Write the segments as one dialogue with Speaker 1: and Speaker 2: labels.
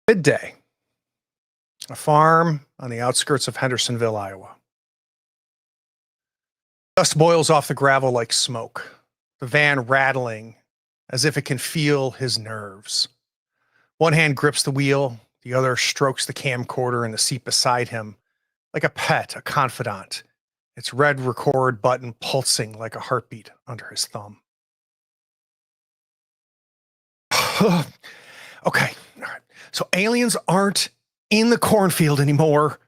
Speaker 1: Midday, a farm on the outskirts of Hendersonville, Iowa. Dust boils off the gravel like smoke, the van rattling as if it can feel his nerves. One hand grips the wheel, the other strokes the camcorder in the seat beside him, like a pet, a confidant, its red record button pulsing like a heartbeat under his thumb. Okay, all right. So aliens aren't in the cornfield anymore,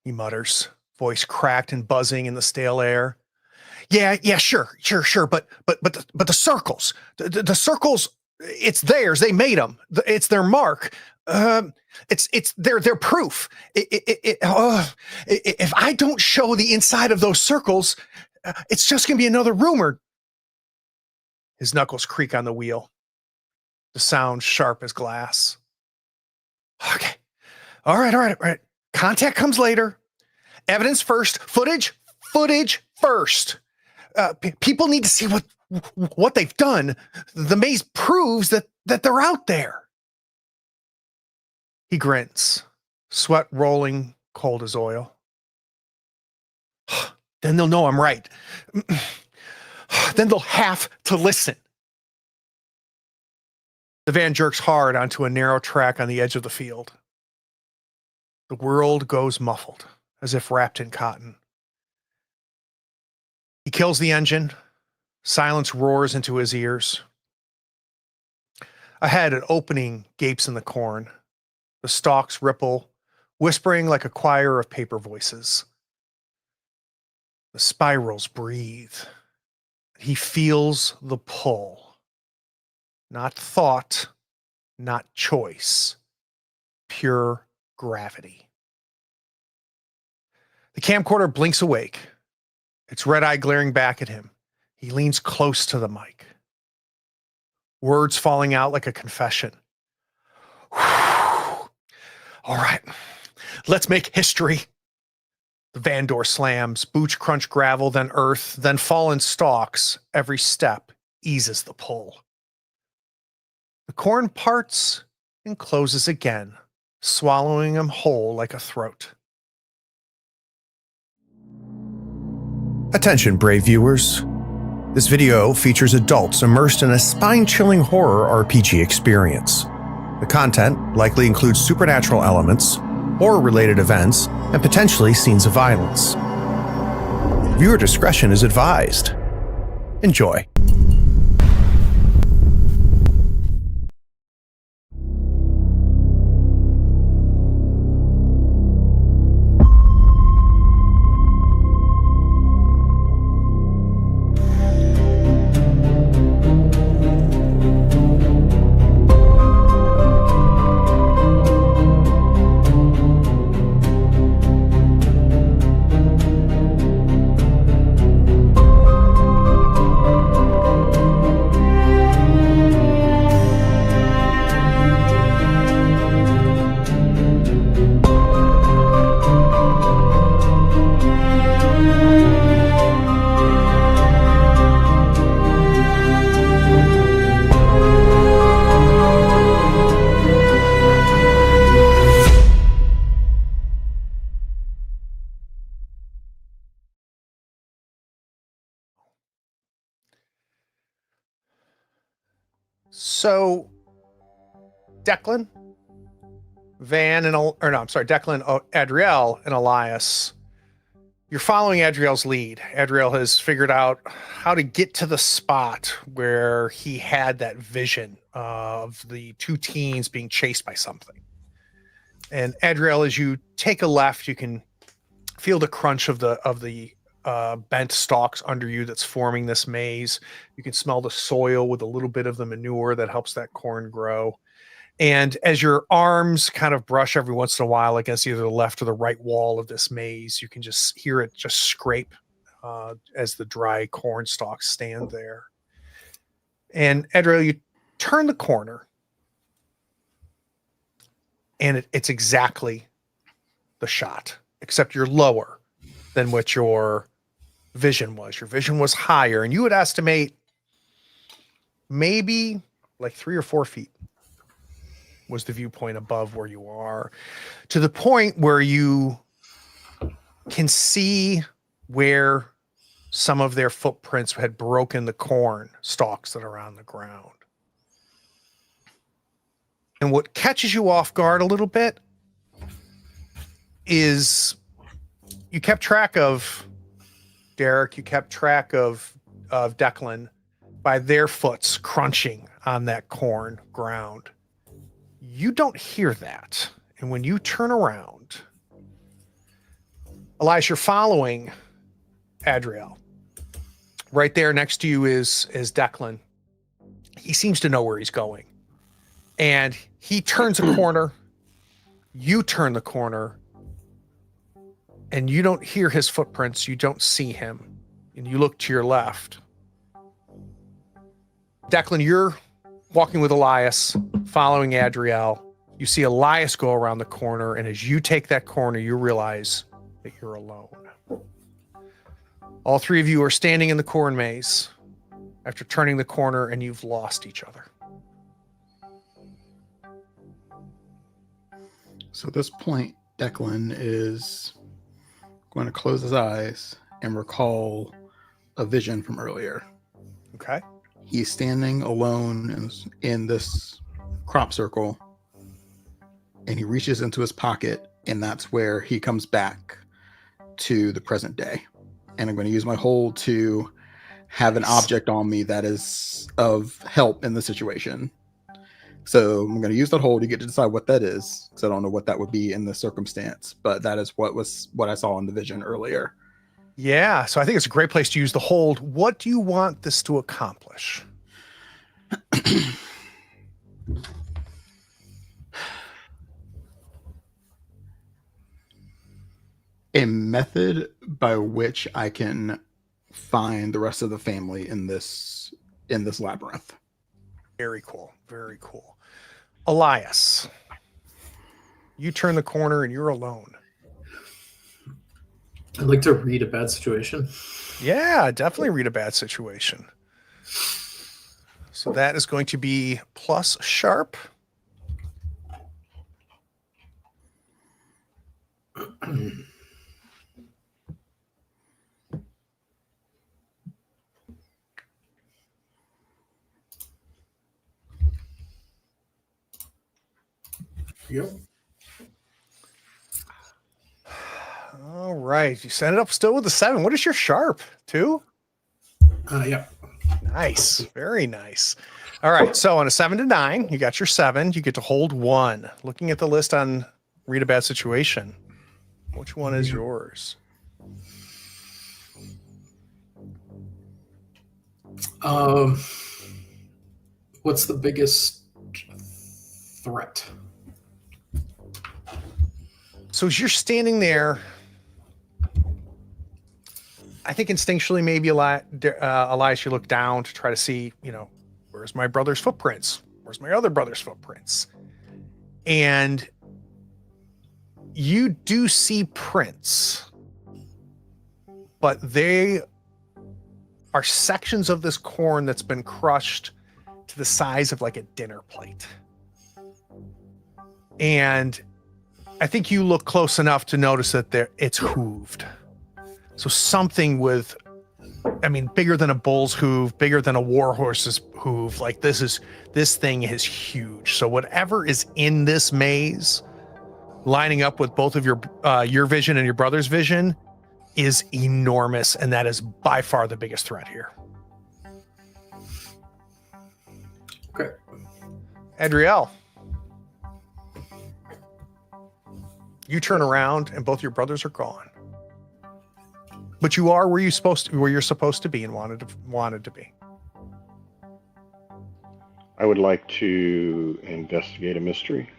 Speaker 1: he mutters, voice cracked and buzzing in the stale air. Yeah, sure. But the circles, the circles, it's theirs. They made them. It's their mark. It's their proof. If I don't show the inside of those circles, it's just gonna be another rumor. His knuckles creak on the wheel. The sound sharp as glass. Okay. All right. Contact comes later. Evidence first. Footage first. People need to see what they've done. The maze proves that they're out there. He grins, sweat rolling cold as oil. Then they'll know I'm right. Then they'll have to listen. The van jerks hard onto a narrow track on the edge of the field. The world goes muffled, as if wrapped in cotton. He kills the engine. Silence roars into his ears. Ahead, an opening gapes in the corn. The stalks ripple, whispering like a choir of paper voices. The spirals breathe. He feels the pull. Not thought, not choice. Pure gravity. The camcorder blinks awake, its red eye glaring back at him. He leans close to the mic. Words falling out like a confession. All right, let's make history. The van door slams, boots crunch gravel, then earth, then fallen stalks. Every step eases the pull. The corn parts and closes again, swallowing him whole like a throat. Attention, brave viewers. This video features adults immersed in a spine-chilling horror RPG experience. The content likely includes supernatural elements, horror-related events, and potentially scenes of violence. Viewer discretion is advised. Enjoy. So, Declan, Adriel, and Elias. You're following Adriel's lead. Adriel has figured out how to get to the spot where he had that vision of the two teens being chased by something. And Adriel, as you take a left, you can feel the crunch of the bent stalks under you that's forming this maze. You can smell the soil with a little bit of the manure that helps that corn grow. And as your arms kind of brush every once in a while against either the left or the right wall of this maze, you can just hear it just scrape as the dry corn stalks stand there. And Adriel, you turn the corner, and it's exactly the shot, except you're lower than what your vision was. Your vision was higher, and you would estimate maybe like 3 or 4 feet. was the viewpoint above where you are, to the point where you can see where some of their footprints had broken the corn stalks that are on the ground. And what catches you off guard a little bit is you kept track of Derek, you kept track of Declan by their foots crunching on that corn ground. You don't hear that. And when you turn around, Elias, you're following Adriel. Right there next to you is Declan. He seems to know where he's going. And he turns a corner. You turn the corner. And you don't hear his footprints. You don't see him. And you look to your left. Declan, you're walking with Elias, following Adriel. You see Elias go around the corner. And as you take that corner, you realize that you're alone. All three of you are standing in the corn maze after turning the corner, and you've lost each other.
Speaker 2: So at this point, Declan is going to close his eyes and recall a vision from earlier.
Speaker 1: Okay.
Speaker 2: He's standing alone in this crop circle, and he reaches into his pocket, and that's where he comes back to the present day. And I'm going to use my hold to have an object on me that is of help in the situation. So I'm going to use that hold. You get to decide what that is, because I don't know what that would be in this circumstance, but that is what I saw in the vision earlier.
Speaker 1: Yeah, so I think it's a great place to use the hold. What do you want this to accomplish?
Speaker 2: A method by which I can find the rest of the family in this labyrinth.
Speaker 1: Very cool. Very cool. Elias, you turn the corner and you're alone.
Speaker 3: I'd like to read a bad situation.
Speaker 1: Yeah, definitely read a bad situation. So that is going to be plus sharp.
Speaker 3: Yep.
Speaker 1: All right. You set it up still with a 7. What is your sharp? 2?
Speaker 3: Yep.
Speaker 1: Nice. Very nice. All right. So on a 7 to 9, you got your 7. You get to hold 1. Looking at the list on read a bad situation, which one is yours?
Speaker 3: What's the biggest threat?
Speaker 1: So as you're standing there, I think instinctually maybe Elias, you look down to try to see, where's my brother's footprints? Where's my other brother's footprints? And you do see prints, but they are sections of this corn that's been crushed to the size of like a dinner plate. And I think you look close enough to notice that it's hooved. So something with, bigger than a bull's hoof, bigger than a war horse's hoof. Like this thing is huge. So whatever is in this maze, lining up with both of your vision and your brother's vision, is enormous, and that is by far the biggest threat here.
Speaker 3: Okay.
Speaker 1: Adriel, you turn around and both your brothers are gone. But you are where you're supposed to be and wanted to be.
Speaker 4: I would like to investigate a mystery.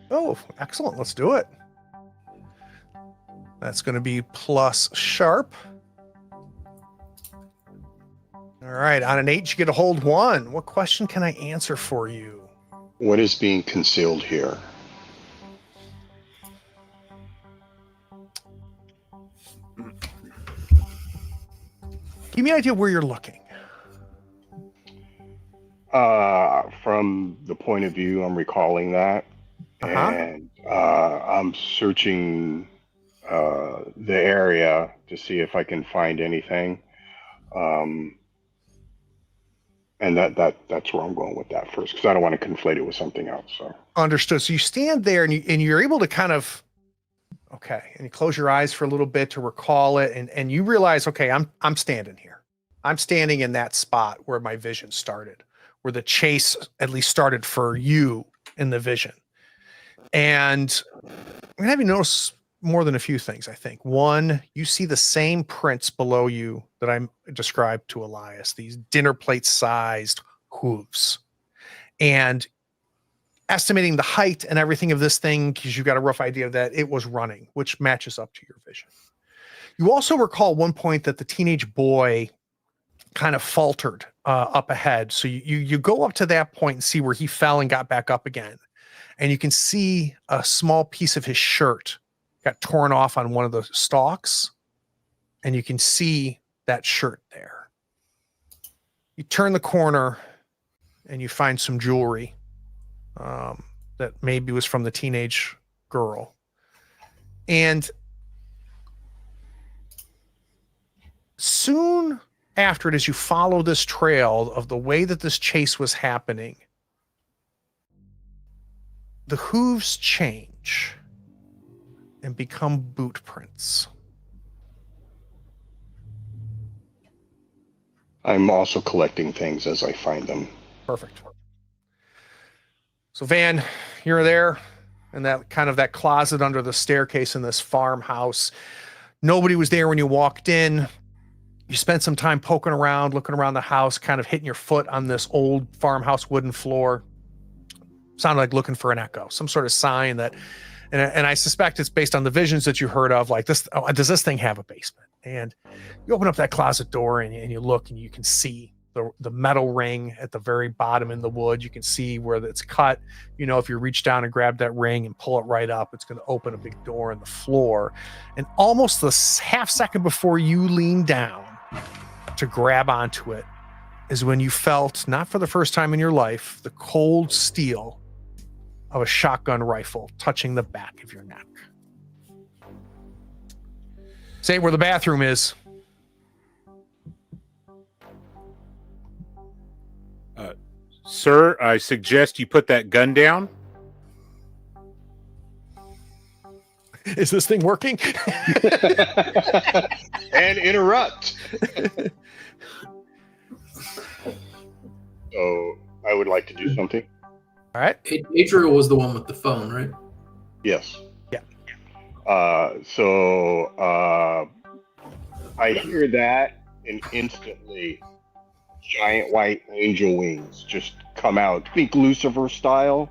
Speaker 1: Oh, excellent. Let's do it. That's going to be plus sharp. All right. On an 8, you get to hold 1. What question can I answer for you?
Speaker 4: What is being concealed here?
Speaker 1: Give me an idea where you're looking.
Speaker 4: From the point of view, I'm recalling that, and I'm searching the area to see if I can find anything. And that's where I'm going with that first, because I don't want to conflate it with something else. So
Speaker 1: Understood. So you stand there and you're able to kind of, okay, and you close your eyes for a little bit to recall it, and you realize, okay, I'm standing here. I'm standing in that spot where my vision started, where the chase at least started for you in the vision. And I'm gonna have you notice more than a few things, I think. One, you see the same prints below you that I described to Elias, these dinner plate sized hooves. And estimating the height and everything of this thing, because you've got a rough idea of that, it was running, which matches up to your vision. You also recall one point that the teenage boy kind of faltered up ahead. So you go up to that point and see where he fell and got back up again. And you can see a small piece of his shirt got torn off on one of the stalks. And you can see that shirt there. You turn the corner and you find some jewelry that maybe was from the teenage girl. And soon after it, as you follow this trail of the way that this chase was happening, the hooves change and become boot prints.
Speaker 4: I'm also collecting things as I find them.
Speaker 1: Perfect. So Van, you're there in that kind of that closet under the staircase in this farmhouse. Nobody was there when you walked in. You spent some time poking around, looking around the house, kind of hitting your foot on this old farmhouse wooden floor. Sounded like looking for an echo, some sort of sign that, and I suspect it's based on the visions that you heard of, like this, oh, does this thing have a basement? And you open up that closet door and you look and you can see the metal ring at the very bottom in the wood. You can see where it's cut. You know, if you reach down and grab that ring and pull it right up, it's going to open a big door in the floor. And almost the half second before you lean down to grab onto it is when you felt, not for the first time in your life, the cold steel of a shotgun rifle touching the back of your neck. Say where the bathroom is.
Speaker 5: Sir, I suggest you put that gun down.
Speaker 1: Is this thing working?
Speaker 4: And interrupt. So I would like to do something.
Speaker 1: All right.
Speaker 3: Adriel was the one with the phone, right?
Speaker 4: Yes.
Speaker 1: Yeah.
Speaker 4: I hear that, and instantly giant white angel wings just come out. Think Lucifer style.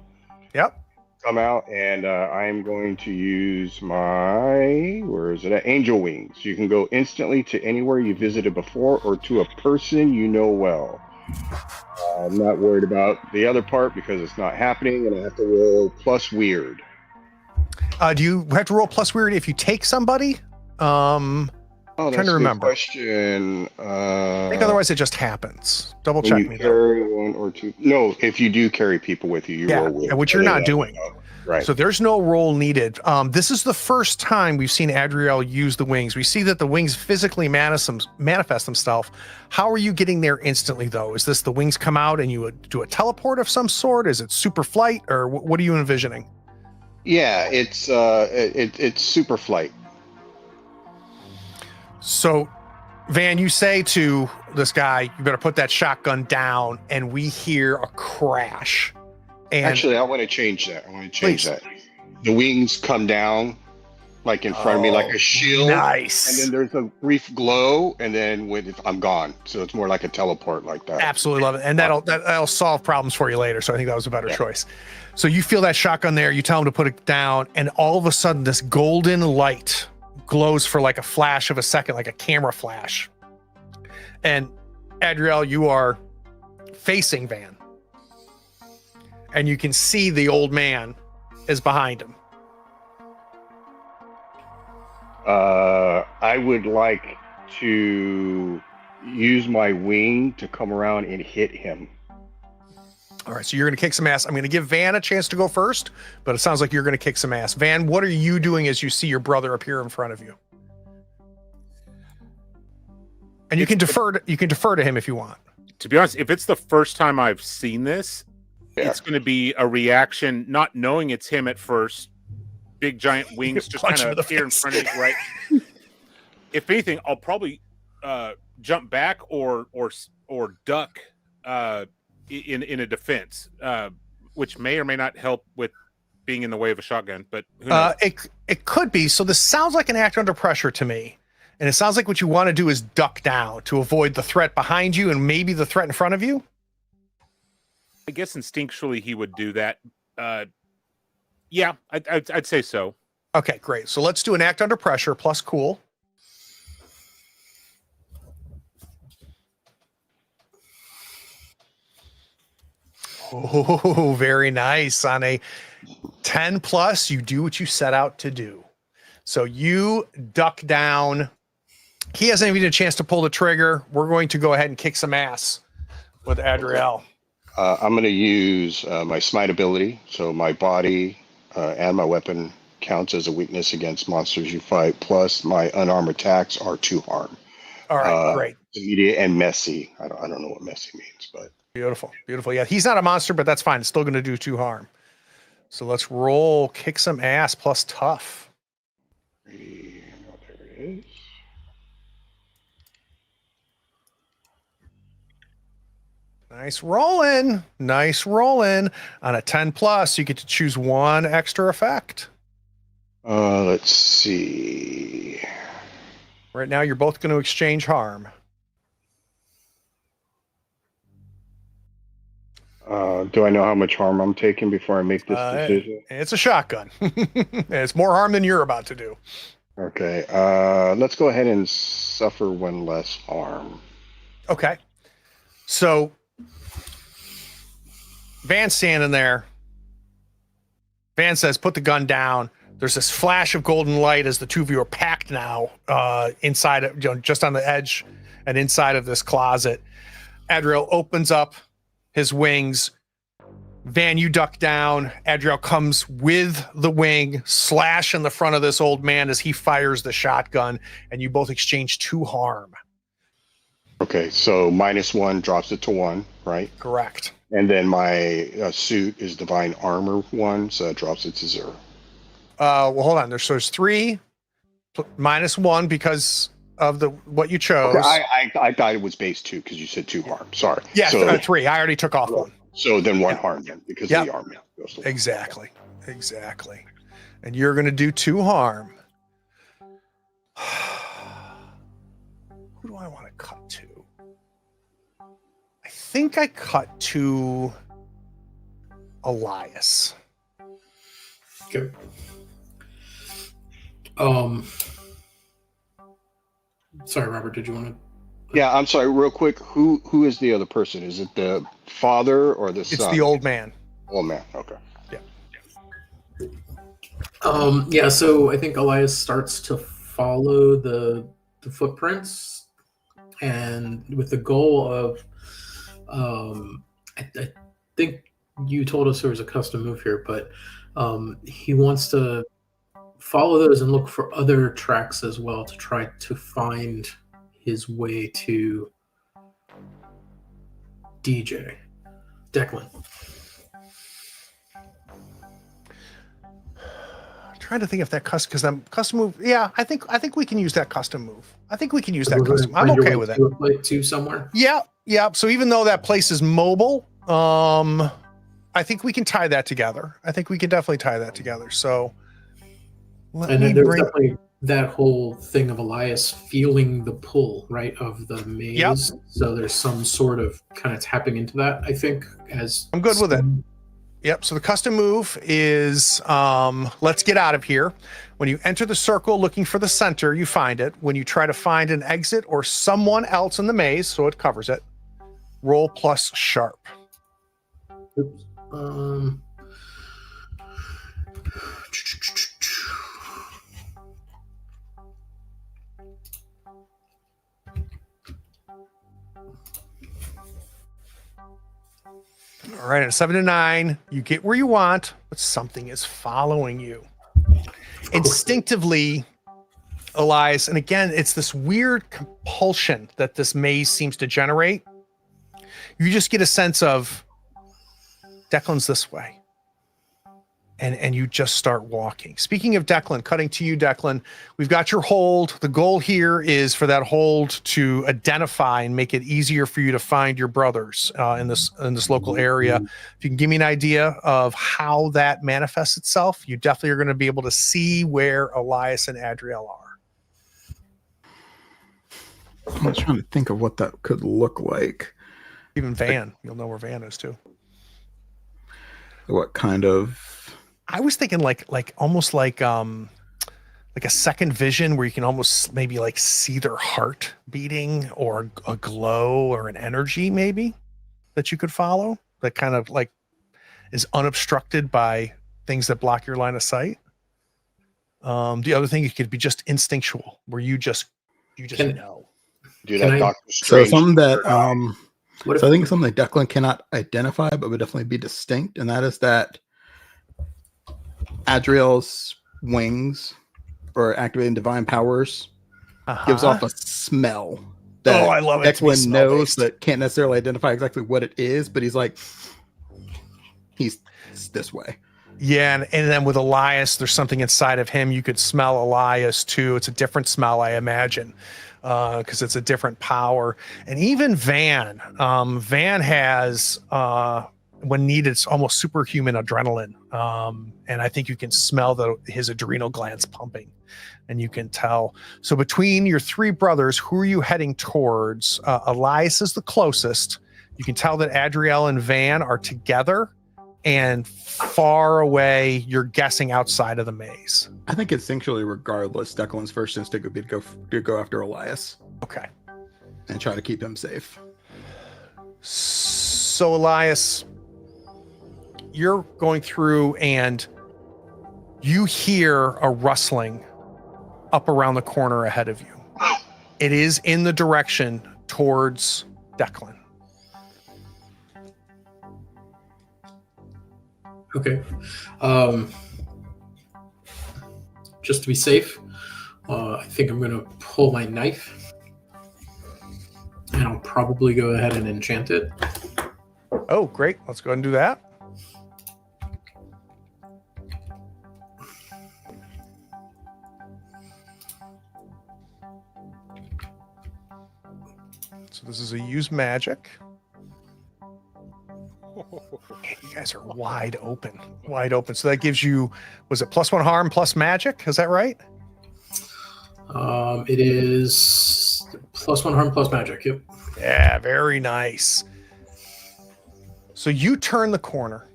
Speaker 1: Yep.
Speaker 4: Come out, and I'm going to use my, where is it at? Angel wings. You can go instantly to anywhere you visited before or to a person you know well. I'm not worried about the other part because it's not happening, and I have to roll plus weird.
Speaker 1: Do you have to roll plus weird if you take somebody?
Speaker 4: That's
Speaker 1: trying to
Speaker 4: a good
Speaker 1: remember.
Speaker 4: Question.
Speaker 1: I think otherwise it just happens. Double
Speaker 4: When
Speaker 1: check
Speaker 4: you
Speaker 1: me.
Speaker 4: carry one or two. No, if you do carry people with you, you roll weird.
Speaker 1: Which you're not doing.
Speaker 4: Right.
Speaker 1: So there's no roll needed. This is the first time we've seen Adriel use the wings. We see that the wings physically manifest themselves. How are you getting there instantly, though? Is this the wings come out and you would do a teleport of some sort? Is it super flight, or what are you envisioning?
Speaker 4: Yeah, it's super flight.
Speaker 1: So, Van, you say to this guy, you better put that shotgun down, and we hear a crash. And
Speaker 4: Actually, I want to change that.
Speaker 1: Please.
Speaker 4: The wings come down like in front of me, like a shield.
Speaker 1: Nice.
Speaker 4: And then there's a brief glow, and then I'm gone. So it's more like a teleport like that.
Speaker 1: Absolutely love it. And that'll solve problems for you later. So I think that was a better choice. So you feel that shotgun there, you tell him to put it down, and all of a sudden this golden light glows for like a flash of a second, like a camera flash. And Adriel, you are facing Van. And you can see the old man is behind him.
Speaker 4: I would like to use my wing to come around and hit him.
Speaker 1: All right, so you're going to kick some ass. I'm going to give Van a chance to go first, but it sounds like you're going to kick some ass. Van, what are you doing as you see your brother appear in front of you? And you can defer to him if you want.
Speaker 5: To be honest, if it's the first time I've seen this,
Speaker 4: Yeah.
Speaker 5: it's going to be a reaction, not knowing it's him at first. Big giant wings just
Speaker 1: Punch
Speaker 5: kind
Speaker 1: him in the
Speaker 5: of appear in
Speaker 1: face.
Speaker 5: front of me, right? If anything, I'll probably jump back or duck in a defense, which may or may not help with being in the way of a shotgun. But who knows?
Speaker 1: It could be. So this sounds like an act under pressure to me. And it sounds like what you want to do is duck down to avoid the threat behind you and maybe the threat in front of you.
Speaker 5: I guess instinctually he would do that. Yeah, I'd say so.
Speaker 1: Okay, great. So let's do an act under pressure plus cool. Oh, very nice. On a 10 plus, you do what you set out to do. So you duck down. He hasn't even a chance to pull the trigger. We're going to go ahead and kick some ass with Adriel.
Speaker 4: I'm going to use my smite ability. So my body and my weapon counts as a weakness against monsters you fight. Plus my unarmed attacks are 2 harm.
Speaker 1: All right, great.
Speaker 4: Immediate and messy. I don't know what messy means, but
Speaker 1: Beautiful, beautiful. Yeah, he's not a monster, but that's fine. It's still going to do 2 harm. So let's roll kick some ass plus tough.
Speaker 4: there it is.
Speaker 1: Nice rolling. Nice rolling. On a 10 plus, you get to choose 1 extra effect.
Speaker 4: Let's see.
Speaker 1: Right now, you're both going to exchange harm.
Speaker 4: Do I know how much harm I'm taking before I make this decision?
Speaker 1: It's a shotgun. It's more harm than you're about to do.
Speaker 4: Okay. Let's go ahead and suffer 1 less harm.
Speaker 1: Okay. So Van's standing there. Van says, put the gun down. There's this flash of golden light as the 2 of you are packed now inside of, just on the edge and inside of this closet. Adriel opens up his wings. Van, you duck down. Adriel comes with the wing, slash in the front of this old man as he fires the shotgun, and you both exchange 2 harm.
Speaker 4: Okay, so -1 drops it to 1, right?
Speaker 1: Correct.
Speaker 4: And then my suit is divine armor 1, so that drops it to 0.
Speaker 1: Well, hold on. There's 3 -1 because of what you chose.
Speaker 4: Okay, I thought it was base 2 because you said 2 harm. Sorry.
Speaker 1: Yeah,
Speaker 4: So,
Speaker 1: 3. I already took off 1.
Speaker 4: so then 1 harm then because of the armor. Goes to 1.
Speaker 1: Exactly. And you're going to do 2 harm. Who do I want to cut to? I think I cut to Elias.
Speaker 3: Okay. Sorry, Robert, did you want to?
Speaker 4: Yeah, I'm sorry, real quick. Who is the other person? Is it the father or the son?
Speaker 1: It's the old man.
Speaker 4: Old man, okay.
Speaker 3: Yeah, so I think Elias starts to follow the footprints, and with the goal of, I think you told us there was a custom move here, but he wants to follow those and look for other tracks as well to try to find his way to DJ Declan.
Speaker 1: Trying to think if that custom, because I'm custom move. Yeah, I think we can use that custom move. I think we can use that custom. I'm okay with it.
Speaker 3: Play to somewhere.
Speaker 1: Yeah. So even though that place is mobile, I think we can tie that together. I think we can definitely tie that together. So
Speaker 3: And then there's definitely that whole thing of Elias feeling the pull, right, of the maze.
Speaker 1: Yep.
Speaker 3: So there's some sort of kind of tapping into that, I think, as
Speaker 1: I'm good with it. Yep. So the custom move is let's get out of here. When you enter the circle looking for the center, you find it. When you try to find an exit or someone else in the maze, so it covers it, roll plus sharp.
Speaker 3: Oops.
Speaker 1: All right, at a 7 to 9, you get where you want, but something is following you. Instinctively, Elias, and again, it's this weird compulsion that this maze seems to generate. You just get a sense of Declan's this way. And you just start walking. Speaking of Declan, cutting to you, Declan, we've got your hold. The goal here is for that hold to identify and make it easier for you to find your brothers in this local area. If you can give me an idea of how that manifests itself, you definitely are going to be able to see where Elias and Adriel are.
Speaker 2: I'm trying to think of what that could look like.
Speaker 1: Even Van, you'll know where Van is too.
Speaker 2: What kind of?
Speaker 1: I was thinking like almost like a second vision where you can almost maybe like see their heart beating or a glow or an energy maybe that you could follow that kind of like is unobstructed by things that block your line of sight. The other thing, it could be just instinctual where you just know.
Speaker 4: Do
Speaker 3: Can
Speaker 4: that
Speaker 3: I-
Speaker 4: Doctor
Speaker 2: So
Speaker 4: Strange.
Speaker 2: something that
Speaker 3: What if
Speaker 2: so I think something that Declan cannot identify, but would definitely be distinct, and that is that Adriel's wings or activating divine powers gives off a smell that
Speaker 1: I love it to be
Speaker 2: Declan knows
Speaker 1: smell-based.
Speaker 2: but can't necessarily identify exactly what it is, but he's like, he's this way.
Speaker 1: Yeah, and then with Elias, there's something inside of him. You could smell Elias too. It's a different smell, I imagine, because it's a different power. And even Van has, when needed, it's almost superhuman adrenaline. And I think you can smell his adrenal glands pumping, and you can tell. So between your three brothers, who are you heading towards? Elias is the closest. You can tell that Adriel and Van are together. And far away, you're guessing outside of the maze.
Speaker 2: I think instinctually, regardless, Declan's first instinct would be to go after Elias
Speaker 1: Okay.
Speaker 2: and try to keep him safe.
Speaker 1: So, Elias, you're going through and you hear a rustling up around the corner ahead of you. It is in the direction towards Declan.
Speaker 3: Okay. Just to be safe, I think I'm going to pull my knife, and I'll probably go ahead and enchant it.
Speaker 1: Oh, great. Let's go ahead and do that. So this is a use magic. You guys are wide open. So that gives you, was it +1 harm plus magic? Is that right?
Speaker 3: It is +1 harm plus magic. Yep.
Speaker 1: Yeah, very nice. So you turn the corner.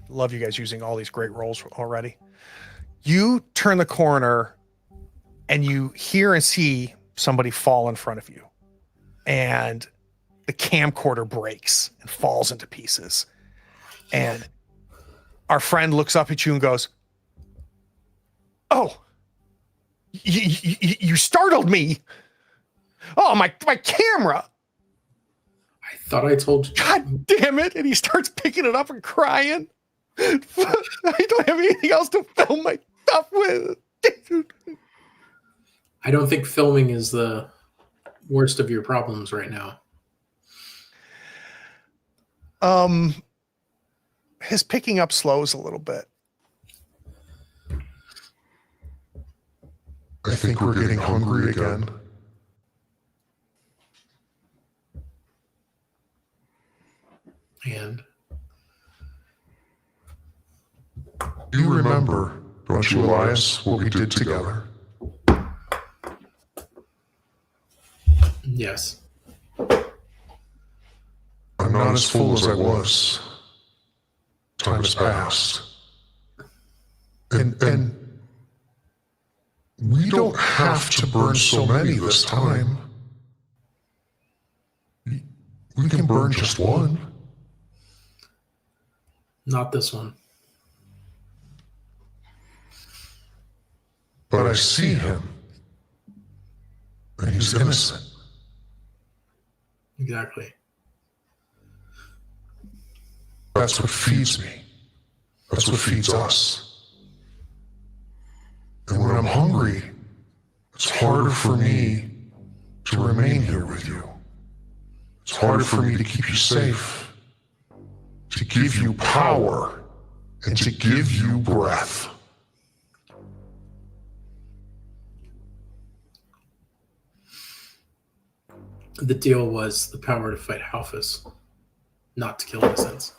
Speaker 1: Love you guys using all these great rolls already. You turn the corner and you hear and see somebody fall in front of you. And the camcorder breaks and falls into pieces. And our friend looks up at you and goes, "Oh, you startled me. Oh, my camera.
Speaker 3: I thought I told you.
Speaker 1: God damn it." And he starts picking it up and crying. I don't have anything else to film my stuff with.
Speaker 3: I don't think filming is the worst of your problems right now.
Speaker 1: His picking up slows a little bit.
Speaker 6: I think we're getting hungry again.
Speaker 3: And
Speaker 6: You remember, don't you, Elias, what we did together?
Speaker 3: yes,
Speaker 6: I'm not as full as I was. Time has passed. And we don't have to burn so many this time. We can burn just one.
Speaker 3: not this one.
Speaker 6: But I see him. And he's innocent.
Speaker 3: Exactly.
Speaker 6: That's what feeds me. That's what feeds us. And when I'm hungry, it's harder for me to remain here with you. It's harder for me to keep you safe, to give you power, and to give you breath.
Speaker 3: The deal was the power to fight Halphus, not to kill innocents.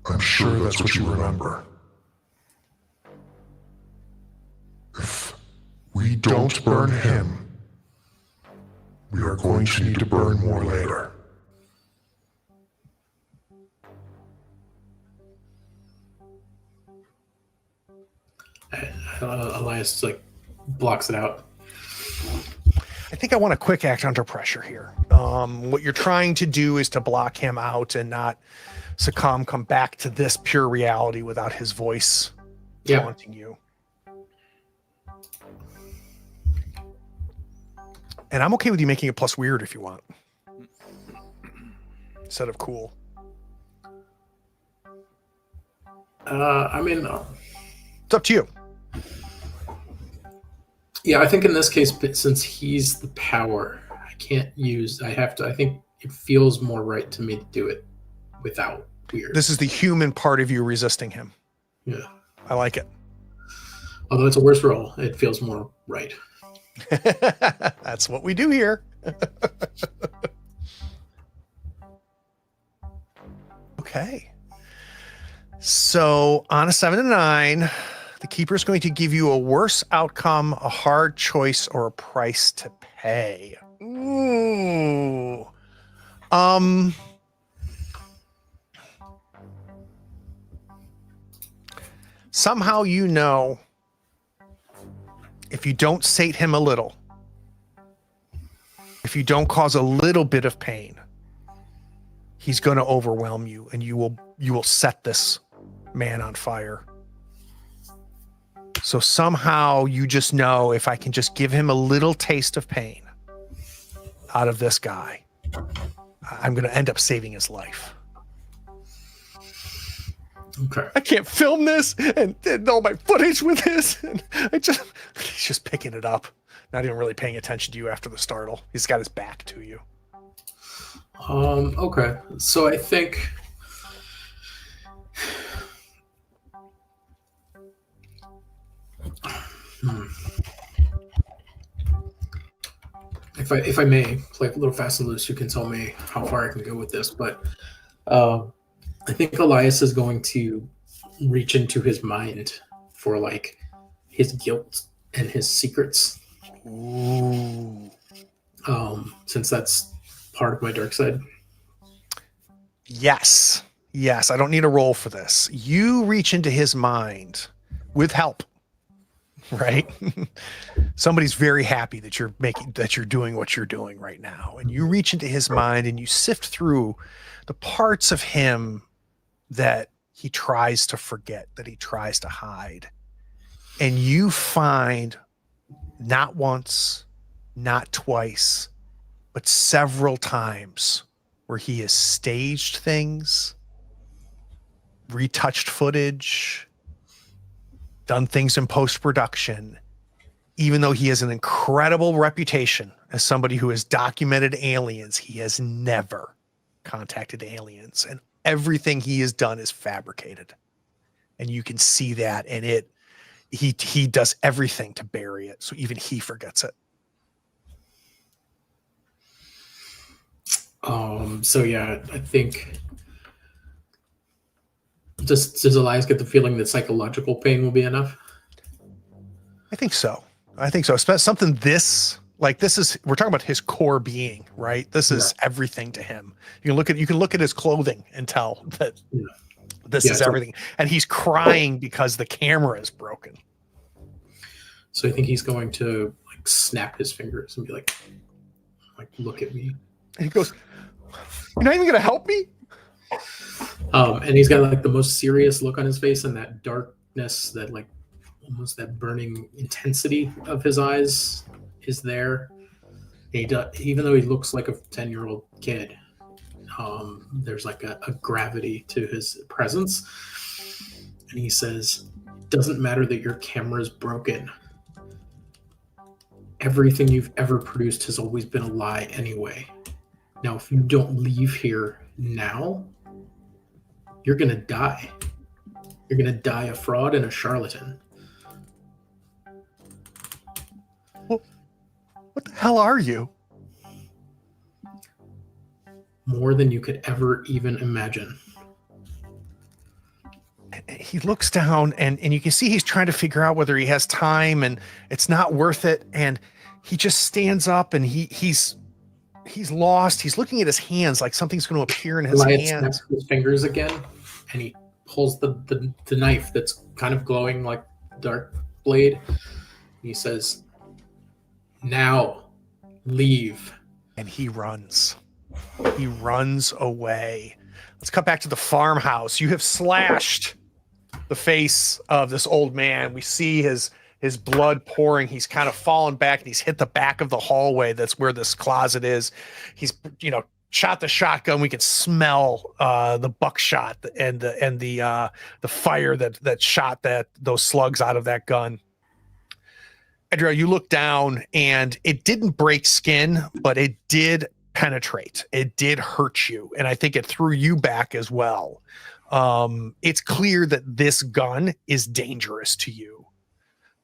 Speaker 6: I'm sure that's what you remember. If we don't burn him, we are going to need to burn more later.
Speaker 3: Elias blocks it out.
Speaker 1: I think I want a quick act under pressure here. What you're trying to do is to block him out and not succumb, come back to this pure reality without his voice taunting you. And I'm okay with you making it plus weird if you want. Instead of cool. It's up to you.
Speaker 3: Yeah, I think in this case, since he's the power, I think it feels more right to me to do it without weird.
Speaker 1: This is the human part of you resisting him.
Speaker 3: Yeah.
Speaker 1: I like it.
Speaker 3: Although it's a worse roll, it feels more right.
Speaker 1: That's what we do here. Okay. So on a 7 to 9, the keeper is going to give you a worse outcome, a hard choice, or a price to pay. Ooh. Somehow you know if you don't sate him a little, if you don't cause a little bit of pain, he's going to overwhelm you and you will set this man on fire. So somehow you just know if I can just give him a little taste of pain out of this guy, I'm going to end up saving his life.
Speaker 3: Okay.
Speaker 1: I can't film this and all my footage with this. And he's just picking it up, not even really paying attention to you after the startle. He's got his back to you.
Speaker 3: Okay. So I think if I may play a little fast and loose, you can tell me how far I can go with this. But I think Elias is going to reach into his mind for his guilt and his secrets.
Speaker 1: Ooh.
Speaker 3: Since that's part of my dark side.
Speaker 1: Yes. I don't need a roll for this. You reach into his mind with help, right? Somebody's very happy that you're doing what you're doing right now. And you reach into his mind and you sift through the parts of him that he tries to forget, that he tries to hide. And you find not once, not twice, but several times where he has staged things, retouched footage, done things in post-production, even though he has an incredible reputation as somebody who has documented aliens, he has never contacted aliens, and everything he has done is fabricated. And you can see that, and he does everything to bury it, so even he forgets it.
Speaker 3: So yeah, I think does Elias get the feeling that psychological pain will be enough?
Speaker 1: I think so. Something we're talking about his core being, right? This is everything to him. You can look at his clothing and tell that this is everything. And he's crying because the camera is broken.
Speaker 3: So I think he's going to snap his fingers and be like, look at me.
Speaker 1: And he goes, "You're not even going to help me?"
Speaker 3: And he's got the most serious look on his face, and that darkness, that almost that burning intensity of his eyes is there. Even though he looks like a 10-year-old kid, There's like a gravity to his presence. And he says, "It doesn't matter that your camera's broken. Everything you've ever produced has always been a lie anyway. Now, if you don't leave here now, you're going to die. You're going to die a fraud and a charlatan."
Speaker 1: What the hell are you?
Speaker 3: More than you could ever even imagine.
Speaker 1: He looks down and you can see he's trying to figure out whether he has time, and it's not worth it. And he just stands up and he's lost. He's looking at his hands like something's going to appear in his
Speaker 3: Elias
Speaker 1: hands.
Speaker 3: snaps his fingers again, and he pulls the knife that's kind of glowing like dark blade. And he says, "Now, leave."
Speaker 1: And he runs. He runs away. Let's cut back to the farmhouse. You have slashed the face of this old man. We see his blood pouring. He's kind of fallen back and he's hit the back of the hallway. That's where this closet is. He's, shot the shotgun. We can smell the buckshot and the fire that shot those slugs out of that gun. Adriel, you look down and it didn't break skin, but it did penetrate. It did hurt you. And I think it threw you back as well. It's clear that this gun is dangerous to you.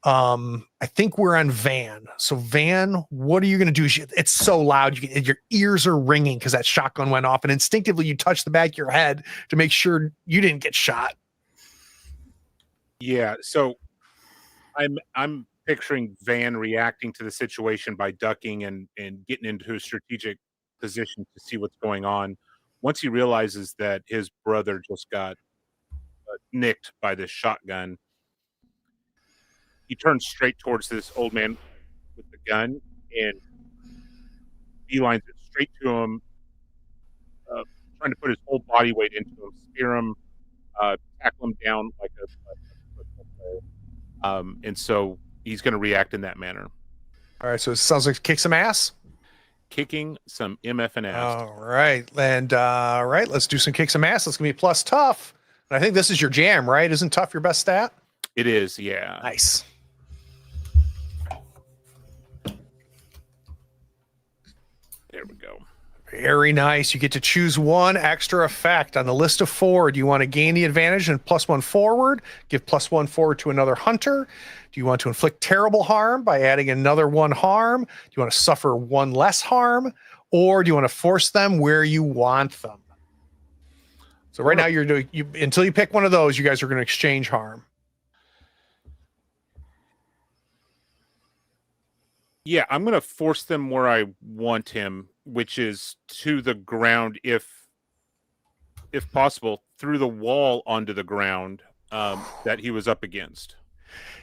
Speaker 1: I think we're on Van. So Van, what are you going to do? It's so loud. Your ears are ringing because that shotgun went off, and instinctively you touch the back of your head to make sure you didn't get shot.
Speaker 5: Yeah. So I'm picturing Van reacting to the situation by ducking and getting into a strategic position to see what's going on. Once he realizes that his brother just got nicked by this shotgun, he turns straight towards this old man with the gun and beelines it straight to him, trying to put his whole body weight into him, spear him, tackle him down like a football player. And so he's going to react in that manner.
Speaker 1: All right. So it sounds like kick some ass.
Speaker 5: Kicking some MF and ass.
Speaker 1: All right. And right, let's do some kick some ass. That's gonna be plus tough. And I think this is your jam, right? Isn't tough your best stat?
Speaker 5: It is, yeah.
Speaker 1: Nice.
Speaker 5: There we go.
Speaker 1: Very nice. You get to choose one extra effect on the list of 4. Do you want to gain the advantage and +1 forward? Give +1 forward to another hunter? Do you want to inflict terrible harm by adding another 1 harm? Do you want to suffer 1 less harm? Or do you want to force them where you want them? So right now you're doing until you pick one of those, you guys are going to exchange harm.
Speaker 5: Yeah, I'm going to force them where I want him, which is to the ground, if possible, through the wall onto the ground that he was up against.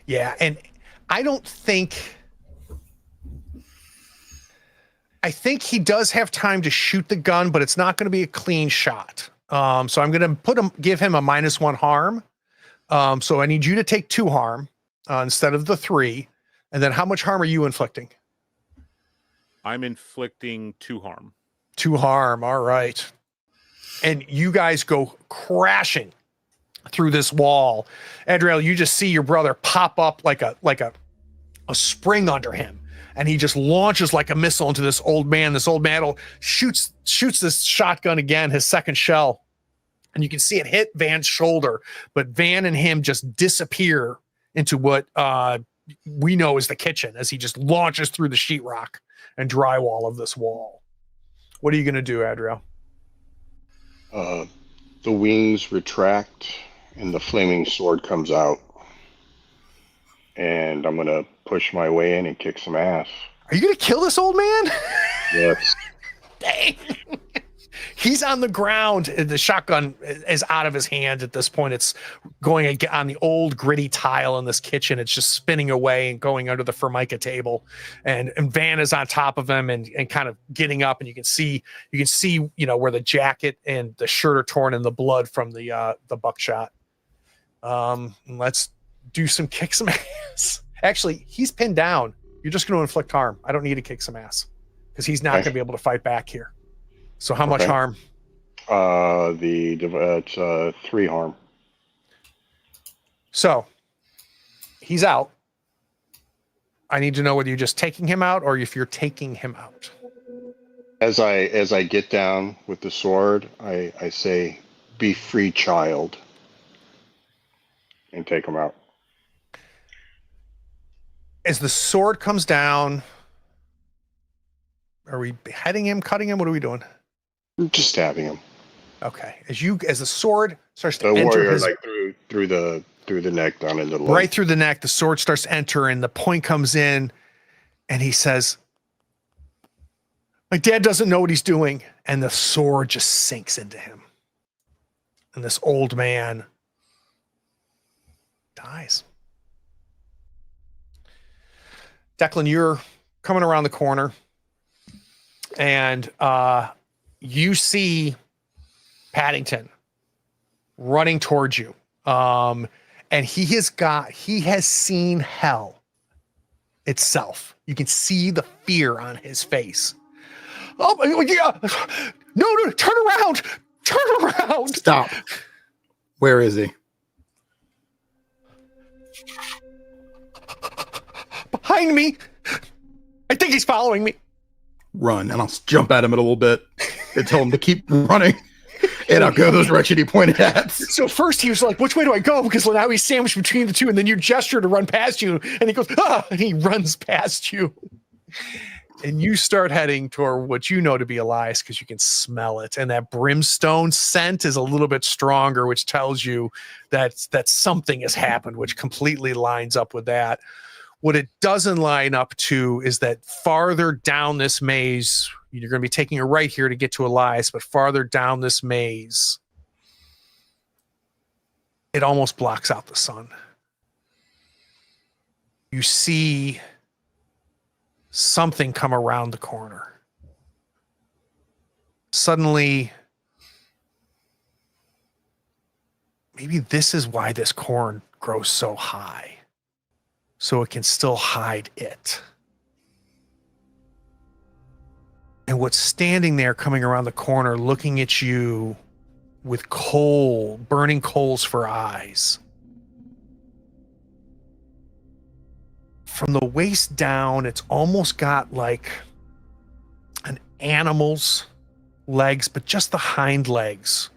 Speaker 1: Yeah, and I think he does have time to shoot the gun, but it's not going to be a clean shot. So I'm going to give him a -1 harm. So I need you to take 2 harm instead of the 3. And then how much harm are you inflicting?
Speaker 5: I'm inflicting 2 harm.
Speaker 1: 2 harm. All right. And you guys go crashing through this wall. Adriel, you just see your brother pop up like a spring under him. And he just launches like a missile into this old man. This old man shoots this shotgun again, his second shell. And you can see it hit Van's shoulder. But Van and him just disappear into what we know is the kitchen as he just launches through the sheetrock and drywall of this wall. What are you going to do, Adriel?
Speaker 4: The wings retract and the flaming sword comes out. And I'm going to push my way in and kick some ass.
Speaker 1: Are you going to kill this old man?
Speaker 4: Yes.
Speaker 1: Dang. He's on the ground. The shotgun is out of his hand at this point. It's going on the old gritty tile in this kitchen. It's just spinning away and going under the Formica table. And Van is on top of him and kind of getting up. And you can see, where the jacket and the shirt are torn and the blood from the buckshot. Let's do some kick some ass. Actually, he's pinned down. You're just going to inflict harm. I don't need to kick some ass because he's not going to be able to fight back here. So how much harm?
Speaker 4: It's 3 harm.
Speaker 1: So he's out. I need to know whether you're just taking him out or if you're taking him out.
Speaker 4: As I get down with the sword, I say, "Be free, child," and take him out.
Speaker 1: As the sword comes down, are we beheading him, cutting him? What are we doing?
Speaker 4: I'm just stabbing him.
Speaker 1: Okay. As the sword starts to
Speaker 4: The
Speaker 1: enter
Speaker 4: warrior,
Speaker 1: his,
Speaker 4: like through the neck down into the
Speaker 1: right through the neck, the sword starts to enter, and the point comes in, and he says, "My dad doesn't know what he's doing," and the sword just sinks into him, and this old man dies. Declan, you're coming around the corner, and you see Paddington running towards you. And he has seen hell itself. You can see the fear on his face. Oh yeah. No, turn around.
Speaker 2: Stop. Where is he?
Speaker 1: Behind me. I think he's following me.
Speaker 2: Run, and I'll jump at him a little bit and tell him to keep running. And I'll go the direction he pointed at.
Speaker 1: So first he was like, "Which way do I go?" Because now he's sandwiched between the two, and then you gesture to run past you, and he goes, "Ah!" and he runs past you. And you start heading toward what you know to be Elias because you can smell it. And that brimstone scent is a little bit stronger, which tells you that something has happened, which completely lines up with that. What it doesn't line up to is that farther down this maze, you're going to be taking a right here to get to Elias, but farther down this maze, it almost blocks out the sun. You see something come around the corner. Suddenly, maybe this is why this corn grows so high, so it can still hide it. And what's standing there coming around the corner looking at you with burning coals for eyes. From the waist down, it's almost got like an animal's legs, but just the hind legs,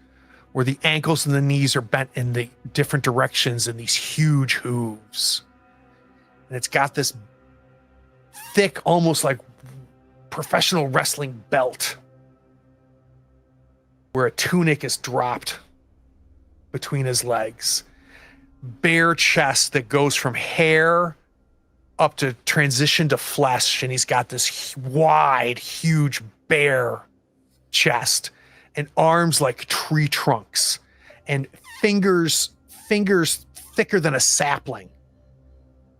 Speaker 1: where the ankles and the knees are bent in the different directions and these huge hooves. And it's got this thick, almost like professional wrestling belt, where a tunic is dropped between his legs. Bare chest that goes from hair up to transition to flesh, and he's got this wide, huge, bare chest, and arms like tree trunks, and fingers thicker than a sapling,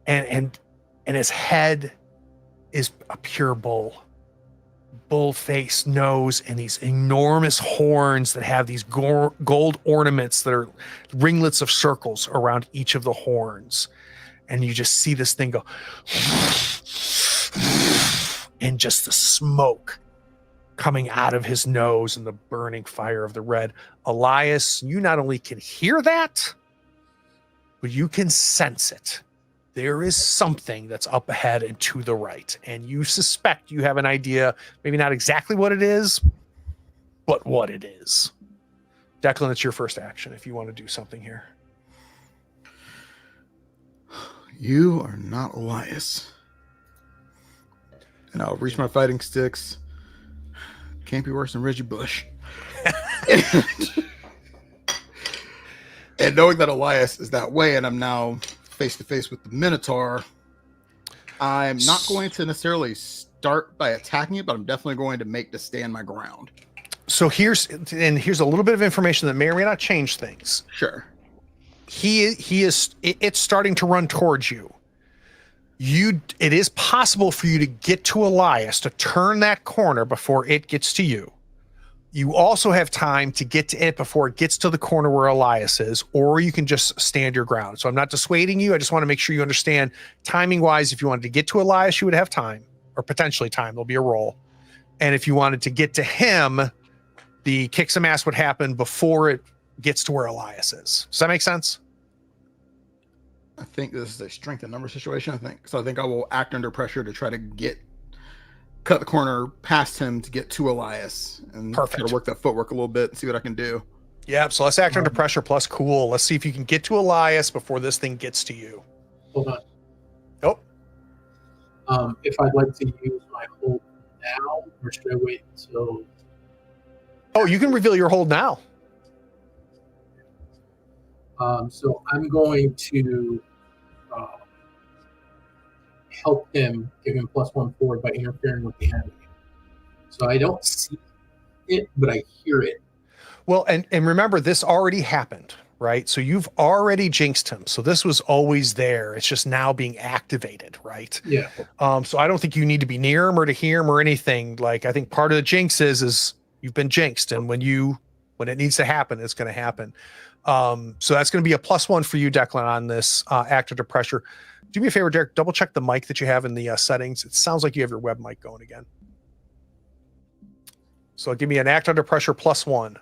Speaker 1: and his head is a pure bull face, nose, and these enormous horns that have these gold ornaments that are ringlets of circles around each of the horns. And you just see this thing go, and just the smoke coming out of his nose and the burning fire of the red. Elias, you not only can hear that, but you can sense it. There is something that's up ahead and to the right, and you suspect you have an idea, maybe not exactly what it is, but what it is. Declan, it's your first action if you want to do something here.
Speaker 2: You are not Elias. And I'll reach my fighting sticks. Can't be worse than Reggie Bush. And knowing that Elias is that way, and I'm now face to face with the Minotaur, I'm not going to necessarily start by attacking it, but I'm definitely going to make to stand my ground.
Speaker 1: So here's a little bit of information that may or may not change things.
Speaker 2: Sure.
Speaker 1: It's starting to run towards you. It is possible for you to get to Elias, to turn that corner before it gets to you. You also have time to get to it before it gets to the corner where Elias is, or you can just stand your ground. So I'm not dissuading you. I just want to make sure you understand timing wise. If you wanted to get to Elias, you would have time, or potentially time. There'll be a roll. And if you wanted to get to him, the kick some ass would happen before it gets to where Elias is. Does that make sense?
Speaker 2: I think this is a strength and number situation. I think I will act under pressure to try to cut the corner past him to get to Elias and try to work that footwork a little bit and see what I can do.
Speaker 1: Yeah, so let's act under pressure plus cool. Let's see if you can get to Elias before this thing gets to you.
Speaker 3: Hold on.
Speaker 1: Oh.
Speaker 3: If I'd like to use my hold now, or should I wait until...
Speaker 1: Oh, you can reveal your hold now.
Speaker 3: So I'm going to help him, give him +1 forward by interfering with the enemy. So I don't see it, but I hear it.
Speaker 1: Well, and remember, this already happened, right? So you've already jinxed him. So this was always there. It's just now being activated, right?
Speaker 3: Yeah.
Speaker 1: So I don't think you need to be near him or to hear him or anything. Like, I think part of the jinx is you've been jinxed, and when it needs to happen, it's going to happen. So that's going to be a +1 for you, Declan, on this act under pressure. Do me a favor, Derek, double check the mic that you have in the settings. It sounds like you have your web mic going again. So give me an act under pressure +1.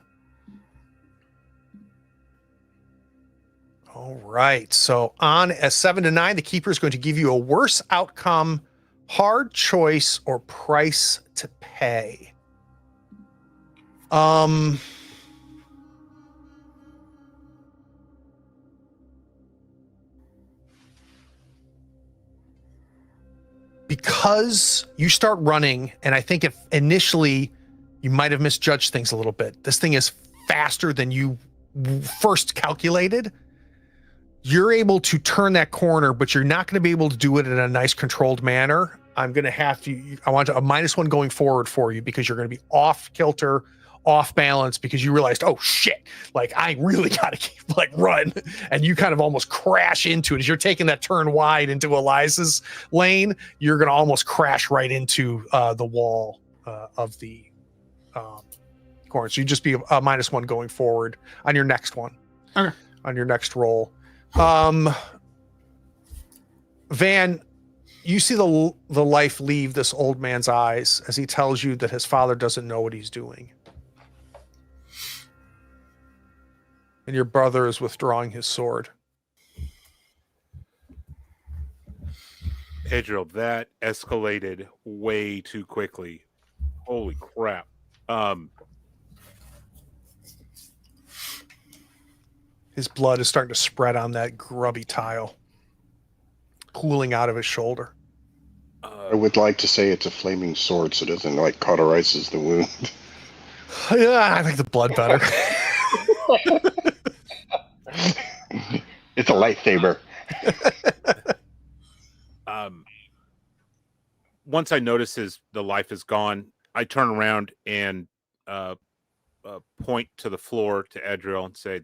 Speaker 1: All right. So on a 7 to 9, the keeper is going to give you a worse outcome, hard choice, or price to pay. Because you start running, and I think if initially you might have misjudged things a little bit, this thing is faster than you first calculated. You're able to turn that corner, but you're not going to be able to do it in a nice controlled manner. I want a -1 going forward for you, because you're going to be off kilter, off balance, because you realized, oh shit, like I really got to keep run. And you kind of almost crash into it as you're taking that turn wide into Elias's lane. You're going to almost crash right into the wall of the corner. So you just be a -1 going forward on your next one.
Speaker 2: Okay.
Speaker 1: On your next roll. Van, you see the life leave this old man's eyes as he tells you that his father doesn't know what he's doing. And your brother is withdrawing his sword.
Speaker 5: Adriel, that escalated way too quickly. Holy crap.
Speaker 1: His blood is starting to spread on that grubby tile, pooling out of his shoulder.
Speaker 4: I would like to say it's a flaming sword, so it doesn't cauterizes the wound.
Speaker 1: Yeah, I like the blood better.
Speaker 4: It's a lightsaber.
Speaker 5: Once I notice the life is gone, I turn around and point to the floor to Adriel and say,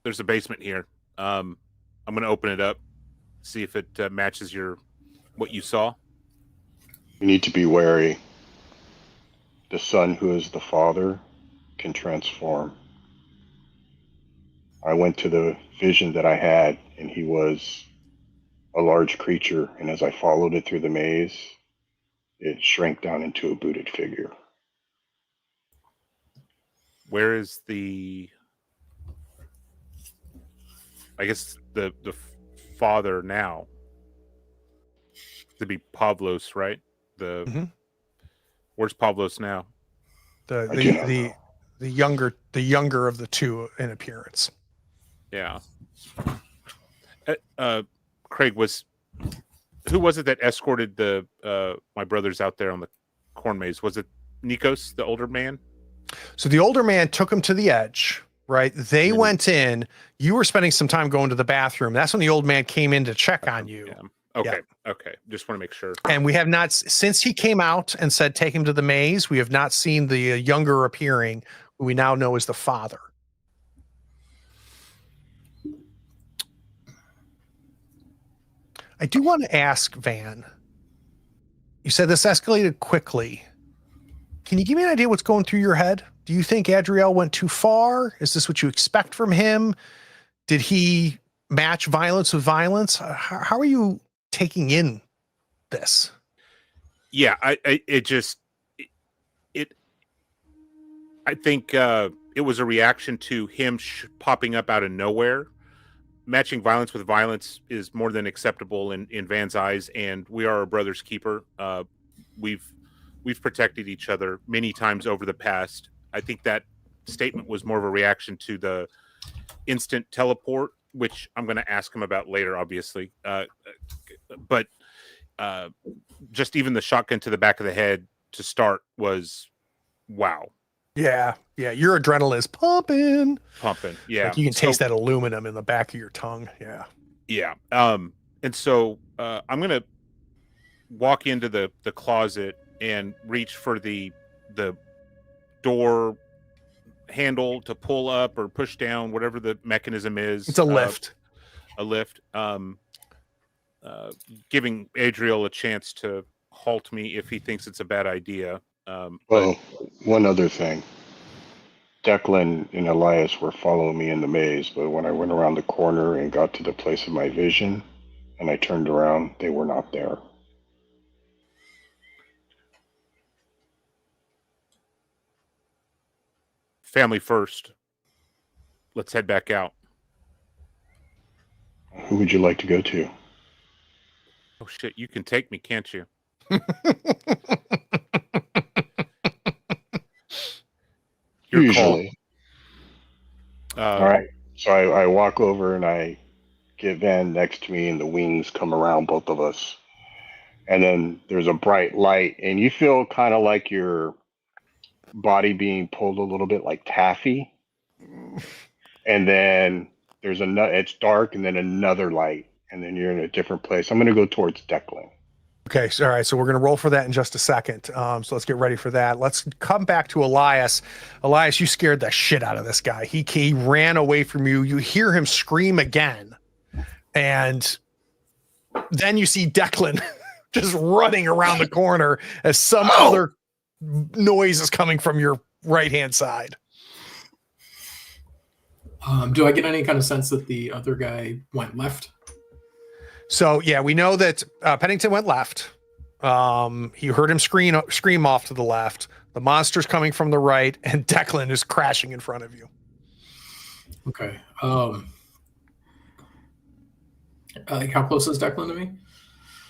Speaker 5: there's a basement here. I'm going to open it up, see if it matches what you saw.
Speaker 4: You need to be wary. The son who is the father can transform. I went to the vision that I had, and he was a large creature, and as I followed it through the maze, it shrank down into a booted figure.
Speaker 5: Where is I guess the father now? To be Pavlos, right? Where's Pavlos now?
Speaker 1: The younger of the two in appearance.
Speaker 5: Yeah. Craig, who was it that escorted my brothers out there on the corn maze? Was it Nikos, the older man?
Speaker 1: So the older man took him to the edge, right? They went in. You were spending some time going to the bathroom. That's when the old man came in to check on you.
Speaker 5: Yeah. Okay. Yeah. Okay. Just want to make sure.
Speaker 1: And we have not, since he came out and said, take him to the maze, we have not seen the younger appearing, who we now know is the father. I do want to ask, Van, you said this escalated quickly. Can you give me an idea what's going through your head? Do you think Adriel went too far? Is this what you expect from him? Did he match violence with violence? How are you taking in this?
Speaker 5: Yeah, I think it was a reaction to him popping up out of nowhere. Matching violence with violence is more than acceptable in Van's eyes, and we are a brother's keeper. We've protected each other many times over the past. I think that statement was more of a reaction to the instant teleport, which I'm going to ask him about later, obviously. But just even the shotgun to the back of the head to start was wow.
Speaker 1: Yeah, your adrenaline is pumping.
Speaker 5: Yeah,
Speaker 1: like you can taste that aluminum in the back of your tongue.
Speaker 5: Yeah. And so I'm gonna walk into the closet and reach for the door handle to pull up or push down, whatever the mechanism is.
Speaker 1: It's a lift.
Speaker 5: Giving Adriel a chance to halt me if he thinks it's a bad idea.
Speaker 4: One other thing. Declan and Elias were following me in the maze, but when I went around the corner and got to the place of my vision, and I turned around, they were not there.
Speaker 5: Family first. Let's head back out.
Speaker 4: Who would you like to go to?
Speaker 5: Oh shit, you can take me, can't you? Your
Speaker 4: Usually.
Speaker 5: Call.
Speaker 4: All right. So I walk over and I get Van next to me, and the wings come around both of us. And then there's a bright light, and you feel kind of like your body being pulled a little bit like taffy. And then there's it's dark, and then another light, and then you're in a different place. I'm going to go towards Declan.
Speaker 1: Okay, so all right, so we're going to roll for that in just a second. So let's get ready for that. Let's come back to Elias. Elias, you scared the shit out of this guy. He ran away from you. You hear him scream again. And then you see Declan just running around the corner as some other noise is coming from your right-hand side.
Speaker 3: Do I get any kind of sense that the other guy went left?
Speaker 1: So yeah, we know that Pennington went left. You heard him scream off to the left. The monster's coming from the right, and Declan is crashing in front of you.
Speaker 3: Okay. Like how close is Declan to me?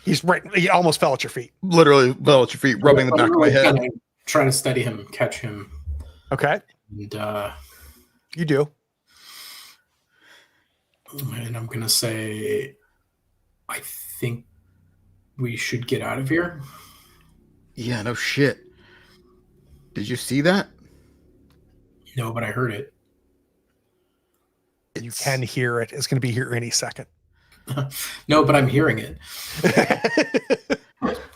Speaker 1: He's right. He almost fell at your feet.
Speaker 2: Literally fell at your feet, rubbing the back of my head.
Speaker 3: Trying to steady him, catch him.
Speaker 1: Okay.
Speaker 3: And
Speaker 1: you do.
Speaker 3: And I'm gonna say, I think we should get out of here.
Speaker 2: Yeah, no shit. Did you see that?
Speaker 3: No, but I heard it.
Speaker 1: You can hear it. It's going to be here any second.
Speaker 3: No, but I'm hearing it.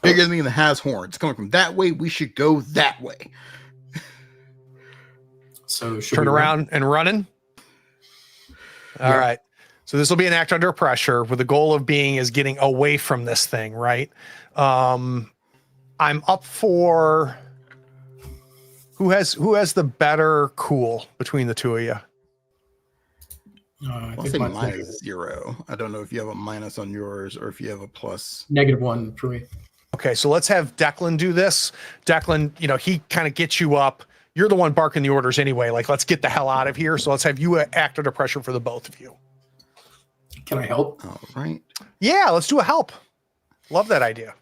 Speaker 2: Bigger than me and it has horns. It's coming from that way. We should go that way.
Speaker 3: So
Speaker 1: turn around and running. All right. So this will be an act under pressure with the goal of getting away from this thing, right? I'm up for who has the better cool between the two of you.
Speaker 2: I'll say minus 0. I don't know if you have a minus on yours or if you have a plus.
Speaker 3: -1 for me.
Speaker 1: Okay, so let's have Declan do this. Declan, he kind of gets you up. You're the one barking the orders anyway. Like, let's get the hell out of here. So let's have you act under pressure for the both of you.
Speaker 3: Can I help?
Speaker 2: All right.
Speaker 1: Yeah, let's do a help. Love that idea.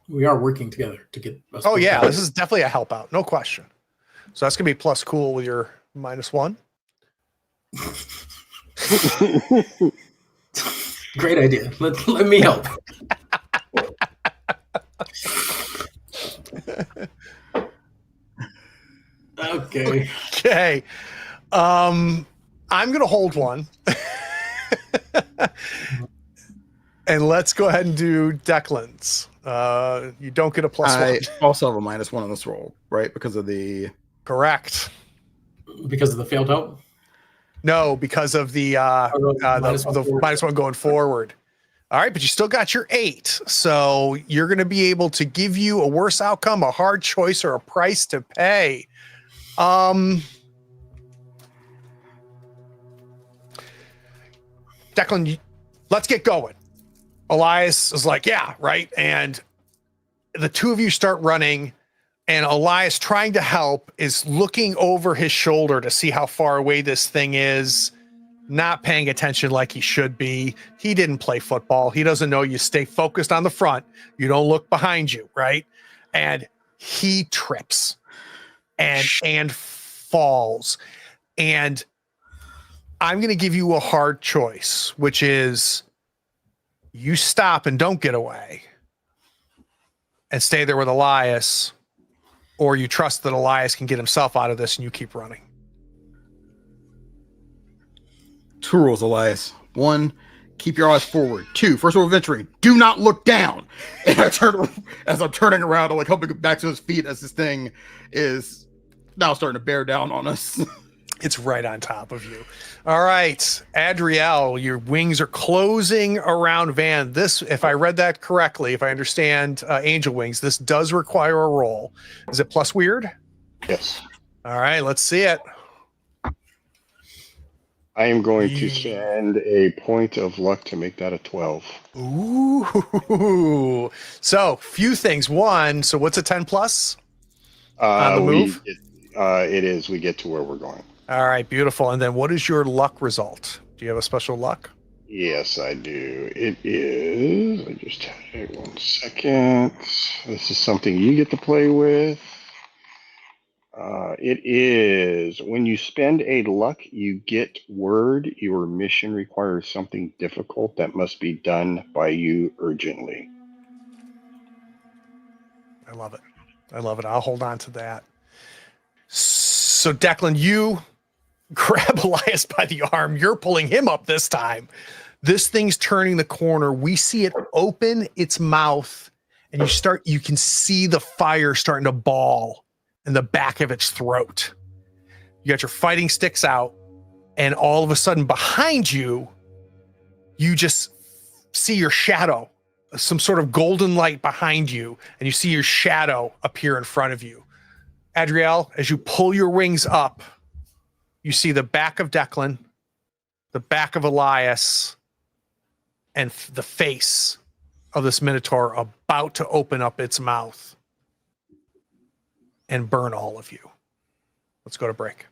Speaker 3: We are working together to get us.
Speaker 1: Oh, yeah, this is definitely a help out. No question. So that's going to be plus cool with your -1.
Speaker 3: Great idea. Let me help. Okay.
Speaker 1: Okay. I'm gonna hold one. And let's go ahead and do Declan's. You don't get a +1.
Speaker 2: I also have a -1 on this roll, right? Because of the
Speaker 1: correct.
Speaker 3: Because of the failed help?
Speaker 1: No, because of the -1 going forward. All right, but you still got your 8. So you're going to be able to give you a worse outcome, a hard choice, or a price to pay. Declan, let's get going. Elias is like, yeah, right. And the two of you start running. And Elias, trying to help, is looking over his shoulder to see how far away this thing is, not paying attention like he should be. He didn't play football. He doesn't know you stay focused on the front. You don't look behind you, right? And he trips and falls. And I'm going to give you a hard choice, which is you stop and don't get away and stay there with Elias, or you trust that Elias can get himself out of this and you keep running.
Speaker 2: 2 rules, Elias. 1, keep your eyes forward. 2, first rule of venturing, do not look down. And as I'm turning around to like help him get back to his feet as this thing is now starting to bear down on us.
Speaker 1: It's right on top of you. All right, Adriel, your wings are closing around Van. This, if I read that correctly, if I understand angel wings, this does require a roll. Is it plus weird?
Speaker 4: Yes.
Speaker 1: All right, let's see it.
Speaker 4: I am going to spend a point of luck to make that a 12.
Speaker 1: Ooh. So, few things. 1, so what's a 10 plus on the move?
Speaker 4: It is. We get to where we're going.
Speaker 1: All right, beautiful. And then what is your luck result? Do you have a special luck?
Speaker 4: Yes, I do. It is. I just had it 1 second. This is something you get to play with. It is when you spend a luck, you get word your mission requires something difficult that must be done by you urgently.
Speaker 1: I love it. I love it. I'll hold on to that. So, Declan, you grab Elias by the arm. You're pulling him up this time. This thing's turning the corner. We see it open its mouth, and you can see the fire starting to ball in the back of its throat. You got your fighting sticks out, and all of a sudden behind you, you just see your shadow, some sort of golden light behind you, and you see your shadow appear in front of you. Adriel, as you pull your wings up, you see the back of Declan, the back of Elias, and the face of this Minotaur about to open up its mouth and burn all of you. Let's go to break.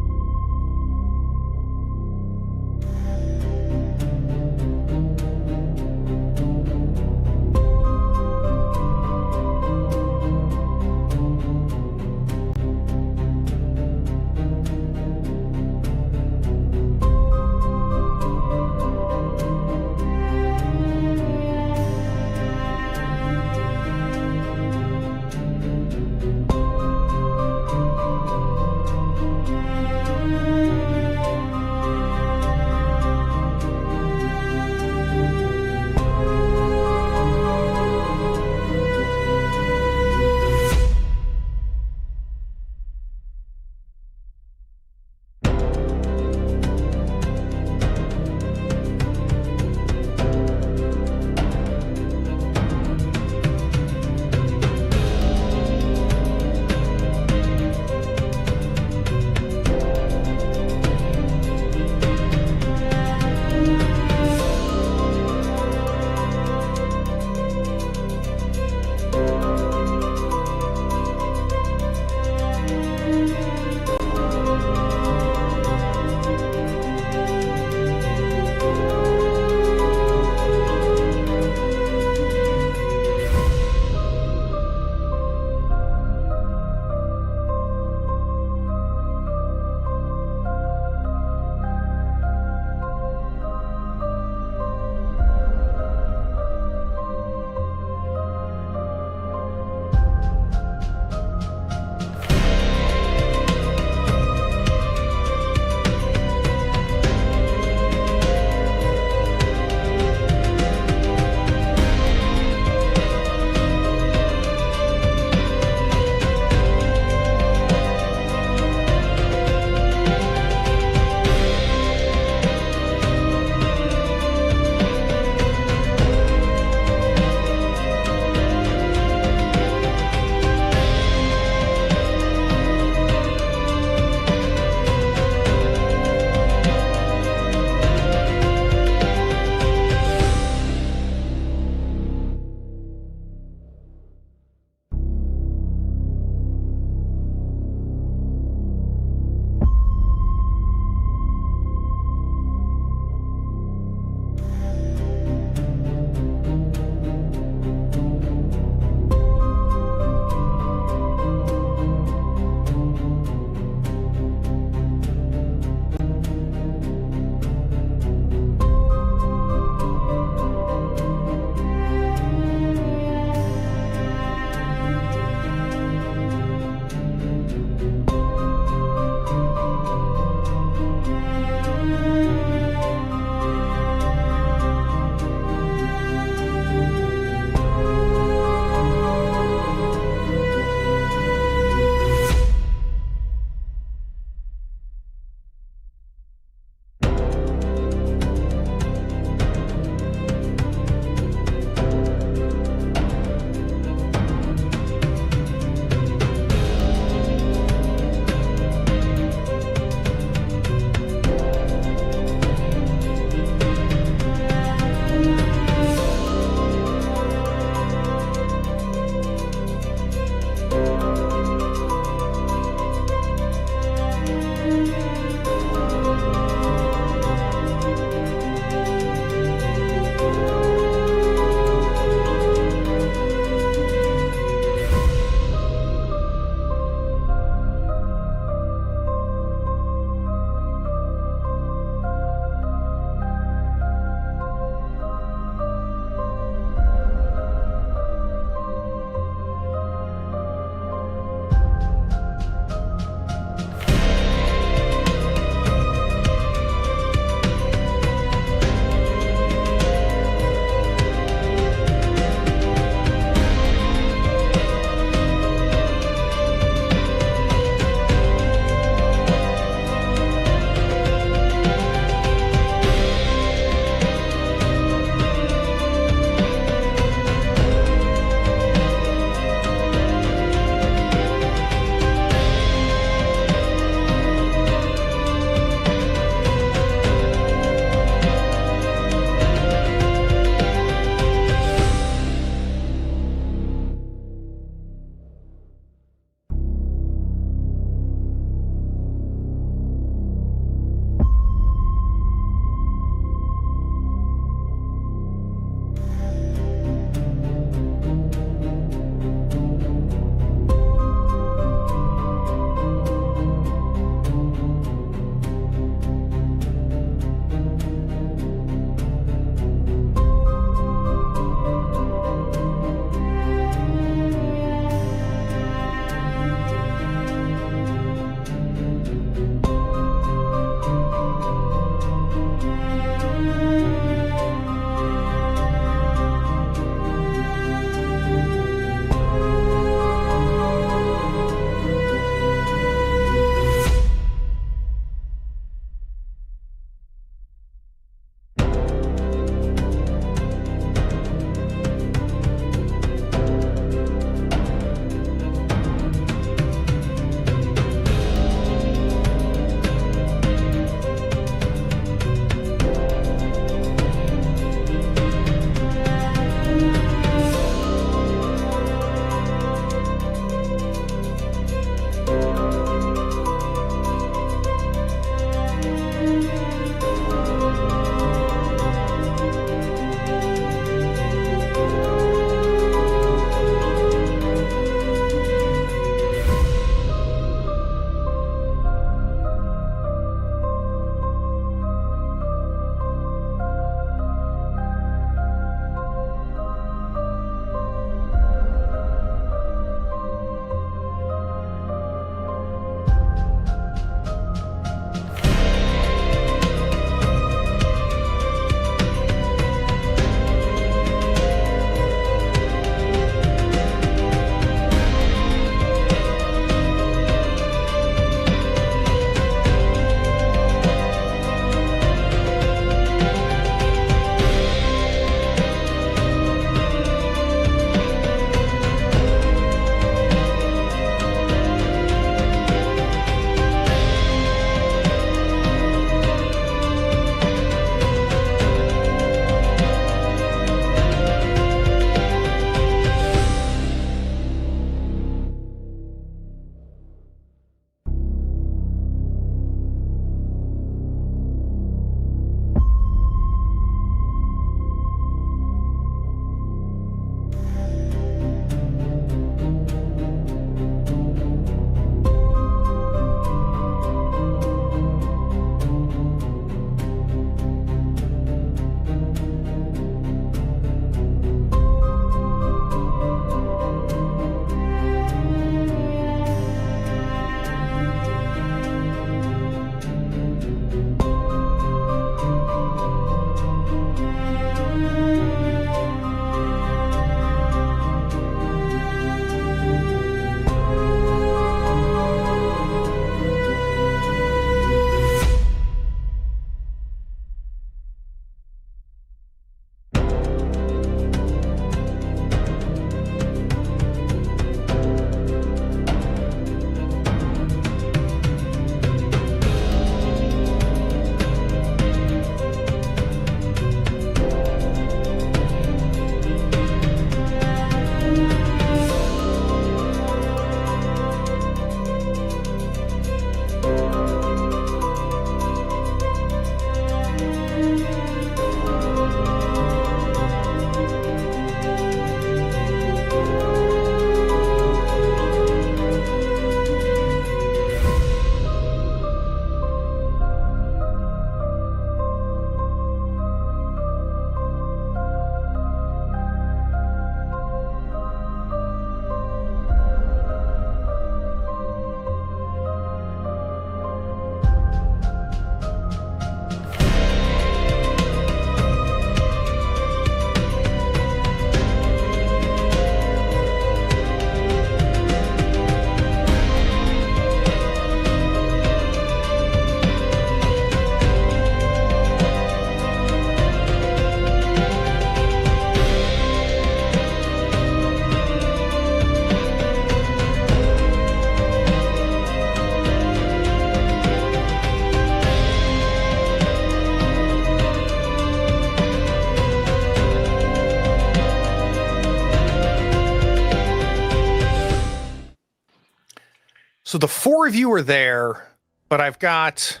Speaker 1: So the four of you are there, but I've got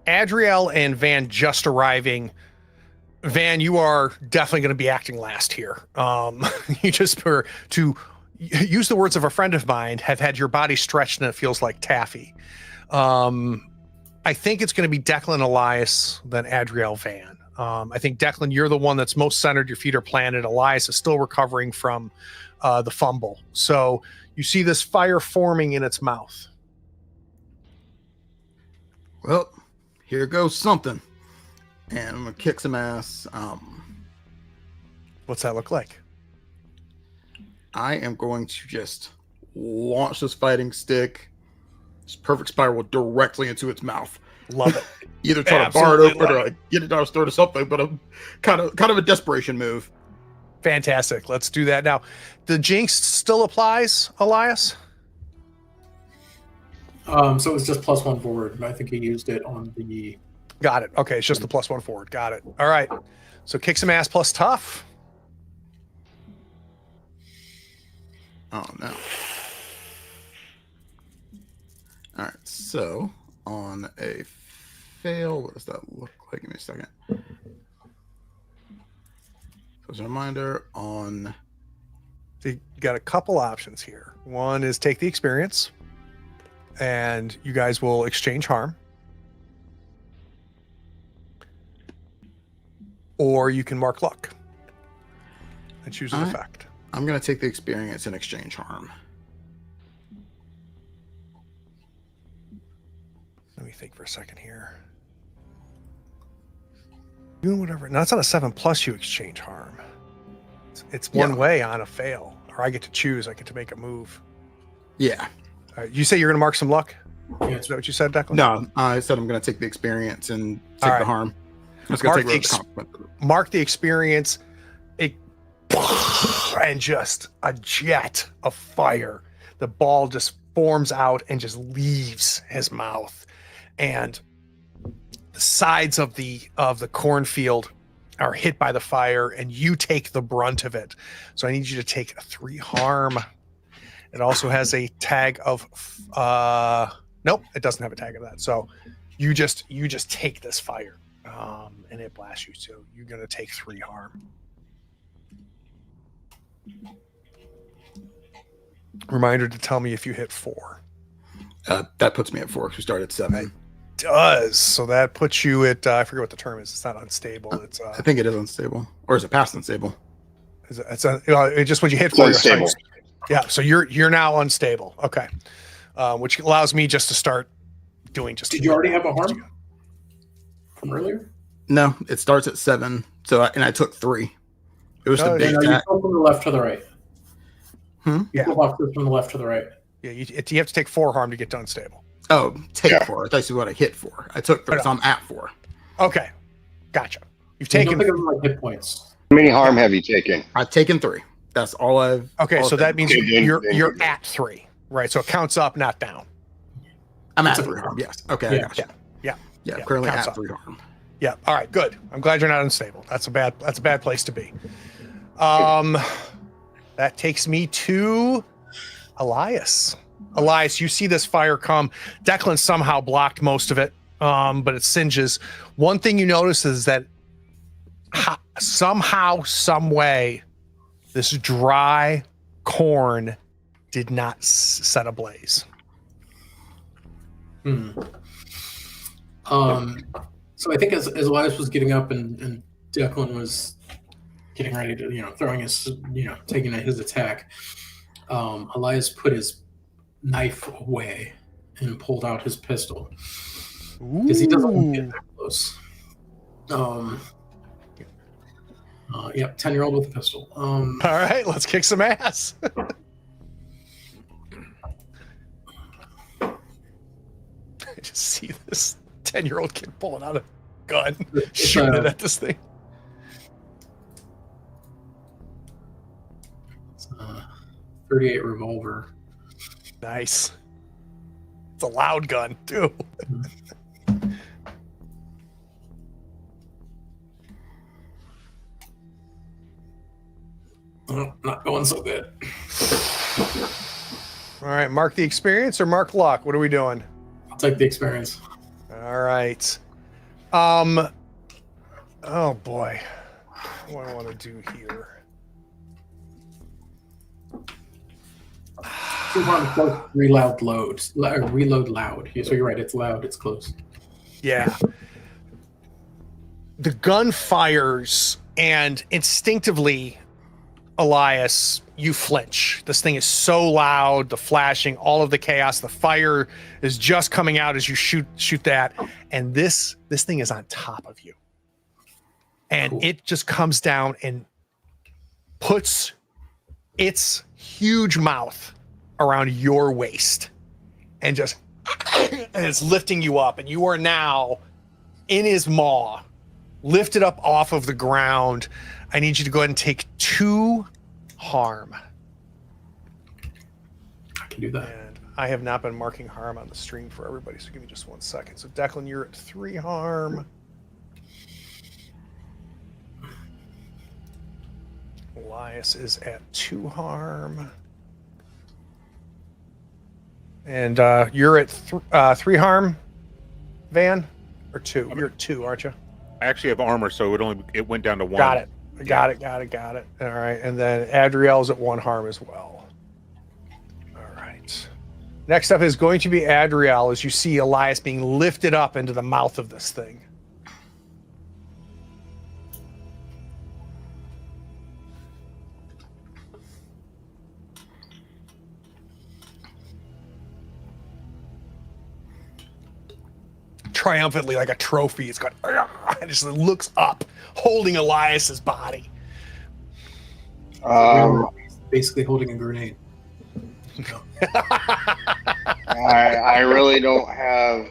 Speaker 1: Adriel and Van just arriving. Van, you are definitely going to be acting last here. You just, to use the words of a friend of mine, have had your body stretched and it feels like taffy. I think it's going to be Declan, Elias, then Adriel, Van. I think Declan, you're the one that's most centered. Your feet are planted. Elias is still recovering from the fumble. So you see this fire forming in its mouth.
Speaker 2: Well, here goes something. And I'm going to kick some ass.
Speaker 1: What's that look like?
Speaker 2: I am going to just launch this fighting stick, this perfect spiral, directly into its mouth.
Speaker 1: Love it.
Speaker 2: Either try to bar it open or like get it down its throat or something, but I'm kind of a desperation move.
Speaker 1: Fantastic. Let's do that now. The jinx still applies, Elias?
Speaker 3: So it was just +1 forward. I think he used it on the.
Speaker 1: Got it. Okay, it's just the +1 forward. Got it. All right. So kick some ass plus tough.
Speaker 2: Oh no. All right. So on a fail, what does that look like? Give me a second. So as a reminder, on
Speaker 1: So you got a couple options here. One is take the experience, and you guys will exchange harm. Or you can mark luck and choose an effect.
Speaker 2: I'm going to take the experience and exchange harm.
Speaker 1: Let me think for a second here. Doing whatever. Now it's on a 7+, you exchange harm. It's one way on a fail, or I get to choose. I get to make a move.
Speaker 2: Yeah.
Speaker 1: You say you're going to mark some luck?
Speaker 3: Yeah,
Speaker 1: Is that what you said, Declan?
Speaker 2: No, I said I'm going to take the experience and take the harm. I was going to take the consequence.
Speaker 1: Mark the experience. And just a jet of fire. The ball just forms out and just leaves his mouth. And the sides of the cornfield are hit by the fire, and you take the brunt of it. So I need you to take 3 harm. It also has a tag of nope, it doesn't have a tag of that. So you just take this fire, and it blasts you. So you're gonna take 3 harm. Reminder to tell me if you hit 4.
Speaker 2: That puts me at 4 because we started at 7.
Speaker 1: Does. So that puts you at I forget what the term is. It's not unstable. It's
Speaker 2: I think it is unstable, or is it past unstable?
Speaker 1: It just when you hit 4, unstable. Yeah. So you're now unstable. Okay. Which allows me just to start doing just.
Speaker 3: Did you already have a harm from earlier?
Speaker 2: No, it starts at 7. So I took 3. It was the big
Speaker 3: you
Speaker 2: attack.
Speaker 3: go from the left to the right.
Speaker 1: Yeah.
Speaker 3: Go off from the left to the right.
Speaker 1: Yeah. You have to take 4 harm to get to unstable.
Speaker 2: Oh, take 4. I thought you said what I hit 4. I took 3, so I'm at 4.
Speaker 1: Okay. Gotcha. You've
Speaker 3: Don't
Speaker 1: taken.
Speaker 3: think of them like hit points.
Speaker 4: How many harm have you taken?
Speaker 2: I've taken 3. That's all I've.
Speaker 1: Okay, so that means you're
Speaker 4: then-
Speaker 1: at 3, right? So it counts up, not down.
Speaker 2: I'm at
Speaker 3: It's
Speaker 2: 3
Speaker 3: a-
Speaker 2: harm. Yes. Okay, I got you.
Speaker 1: Yeah.
Speaker 2: Yeah, I'm currently
Speaker 1: counts
Speaker 2: at
Speaker 1: up.
Speaker 2: 3 harm.
Speaker 1: Yeah. All right. Good. I'm glad you're not unstable. That's a bad place to be. That takes me to Elias. Elias, you see this fire come. Declan somehow blocked most of it, but it singes. One thing you notice is that somehow, some way, this dry corn did not set ablaze.
Speaker 3: So I think as Elias was getting up and Declan was getting ready to, throwing his, taking his attack, Elias put his knife away and pulled out his pistol because he doesn't want to get that close. Yep, 10-year-old with a pistol.
Speaker 1: All right, let's kick some ass. I just see this 10-year-old kid pulling out a gun, shooting it at this thing.
Speaker 3: It's a 38 revolver.
Speaker 1: Nice. It's a loud gun, too.
Speaker 3: Not going so good.
Speaker 1: All right, mark the experience or mark luck? What are we doing?
Speaker 3: I'll take the experience.
Speaker 1: All right. Oh boy. What do I want to do here?
Speaker 3: Reload loads. Reload loud. So you're right. It's loud. It's close.
Speaker 1: Yeah. The gun fires, and instinctively, Elias, you flinch. This thing is so loud, the flashing, all of the chaos, the fire is just coming out as you shoot that, and this thing is on top of you. And
Speaker 3: Cool.
Speaker 1: It just comes down and puts its huge mouth around your waist and just and it's lifting you up, and you are now in his maw, lifted up off of the ground. I need you to go ahead and take 2 harm.
Speaker 3: I can do that.
Speaker 1: And I have not been marking harm on the stream for everybody, so give me just 1 second. So Declan, you're at 3 harm. Elias is at 2 harm. And you're at 3 harm, Van? Or 2? You're at 2, aren't you?
Speaker 5: I actually have armor, so it went down to 1.
Speaker 1: Got it. Got it. All right. And then Adriel's at 1 harm as well. All right. Next up is going to be Adriel, as you see Elias being lifted up into the mouth of this thing. Triumphantly, like a trophy, it's got and just looks up, holding Elias's body.
Speaker 3: Basically holding a grenade.
Speaker 4: I really don't have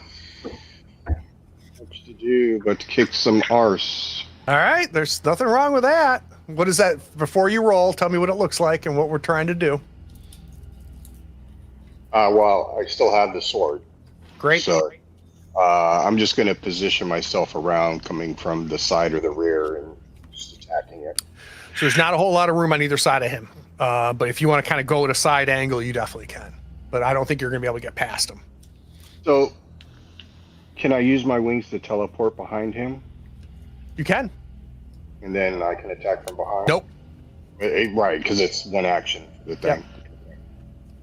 Speaker 4: much to do but to kick some arse.
Speaker 1: All right, there's nothing wrong with that. What is that? Before you roll, tell me what it looks like and what we're trying to do.
Speaker 4: Well, I still have the sword.
Speaker 1: Great.
Speaker 4: So I'm just going to position myself around, coming from the side or the rear, and just attacking it.
Speaker 1: So there's not a whole lot of room on either side of him. But if you want to kind of go at a side angle, you definitely can. But I don't think you're going to be able to get past him.
Speaker 4: So, can I use my wings to teleport behind him?
Speaker 1: You can.
Speaker 4: And then I can attack from behind?
Speaker 1: Nope.
Speaker 4: Right, because it's one action. The thing.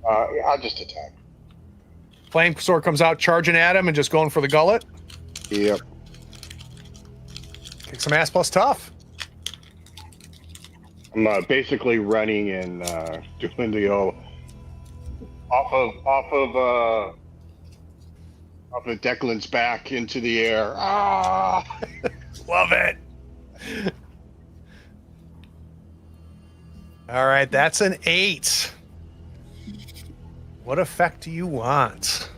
Speaker 4: Yeah, I'll just attack.
Speaker 1: Flame sword comes out, charging at him and just going for the gullet.
Speaker 4: Yep.
Speaker 1: Kick some ass plus tough.
Speaker 4: I'm basically running and doing the old off of Declan's back into the air. Ah!
Speaker 1: Love it. All right, that's an 8. What effect do you want?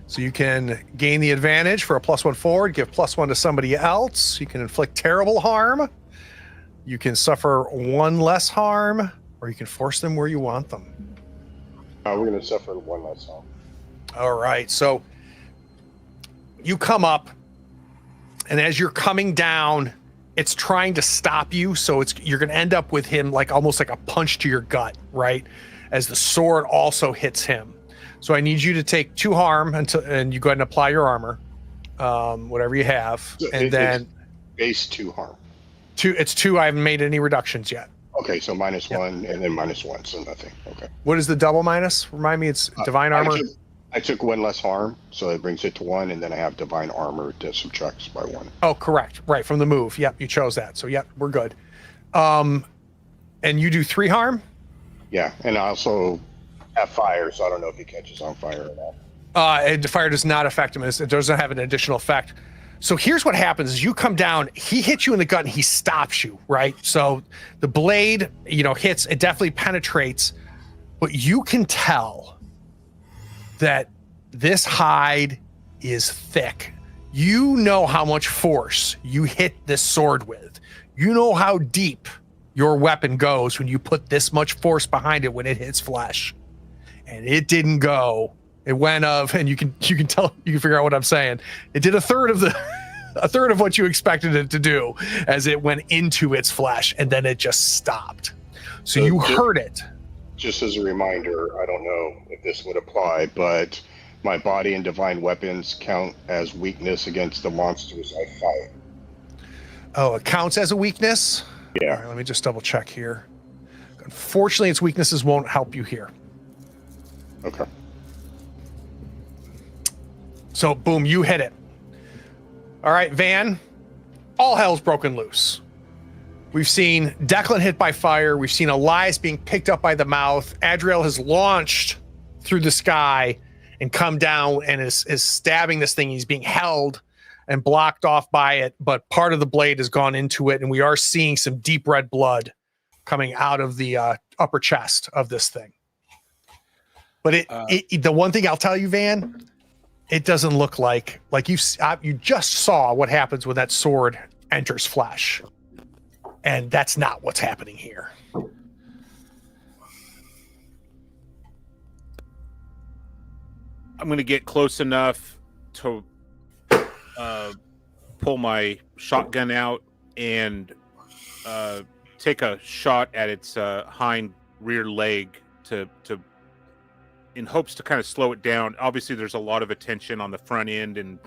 Speaker 1: So you can gain the advantage for a +1 forward, give +1 to somebody else. You can inflict terrible harm. You can suffer 1 less harm, or you can force them where you want them.
Speaker 4: We're going to suffer 1 less harm.
Speaker 1: All right, so you come up, and as you're coming down, it's trying to stop you. So you're going to end up with him like almost like a punch to your gut, right? As the sword also hits him. So I need you to take 2 harm and you go ahead and apply your armor, whatever you have, and then
Speaker 4: base 2 harm.
Speaker 1: 2. It's 2. I haven't made any reductions yet.
Speaker 4: Okay, so -1 and then -1, so nothing. Okay.
Speaker 1: What is the double minus? Remind me, it's divine armor.
Speaker 4: I took 1 less harm, so it brings it to 1, and then I have divine armor that subtracts by 1.
Speaker 1: Oh, correct. Right, from the move. Yep, you chose that. So, yep, we're good. And you do 3 harm?
Speaker 4: Yeah, and I also have fire, so I don't know if he catches on fire or not.
Speaker 1: And the fire does not affect him. It doesn't have an additional effect. So here's what happens: is you come down, he hits you in the gut, and he stops you, right? So the blade, hits, it definitely penetrates, but you can tell that this hide is thick. You know how much force you hit this sword with. You know how deep your weapon goes when you put this much force behind it when it hits flesh. And it didn't go. It went and you can tell, you can figure out what I'm saying. It did a third of what you expected it to do as it went into its flesh, and then it just stopped. So you heard it.
Speaker 4: just as a reminder, I don't know if this would apply, but my body and divine weapons count as weakness against the monsters I fight.
Speaker 1: Oh, it counts as a weakness?
Speaker 4: Yeah.
Speaker 1: All right, let me just double check here. Unfortunately, its weaknesses won't help you here.
Speaker 4: Okay.
Speaker 1: So, boom, you hit it. All right, Van, all hell's broken loose. We've seen Declan hit by fire. We've seen Elias being picked up by the mouth. Adriel has launched through the sky and come down and is stabbing this thing. He's being held and blocked off by it, but part of the blade has gone into it, and we are seeing some deep red blood coming out of the upper chest of this thing. But the one thing I'll tell you, Van, it doesn't look like you just saw what happens when that sword enters flesh. And that's not what's happening here.
Speaker 5: I'm going to get close enough to pull my shotgun out and take a shot at its hind rear leg to in hopes to kind of slow it down. Obviously, there's a lot of attention on the front end, and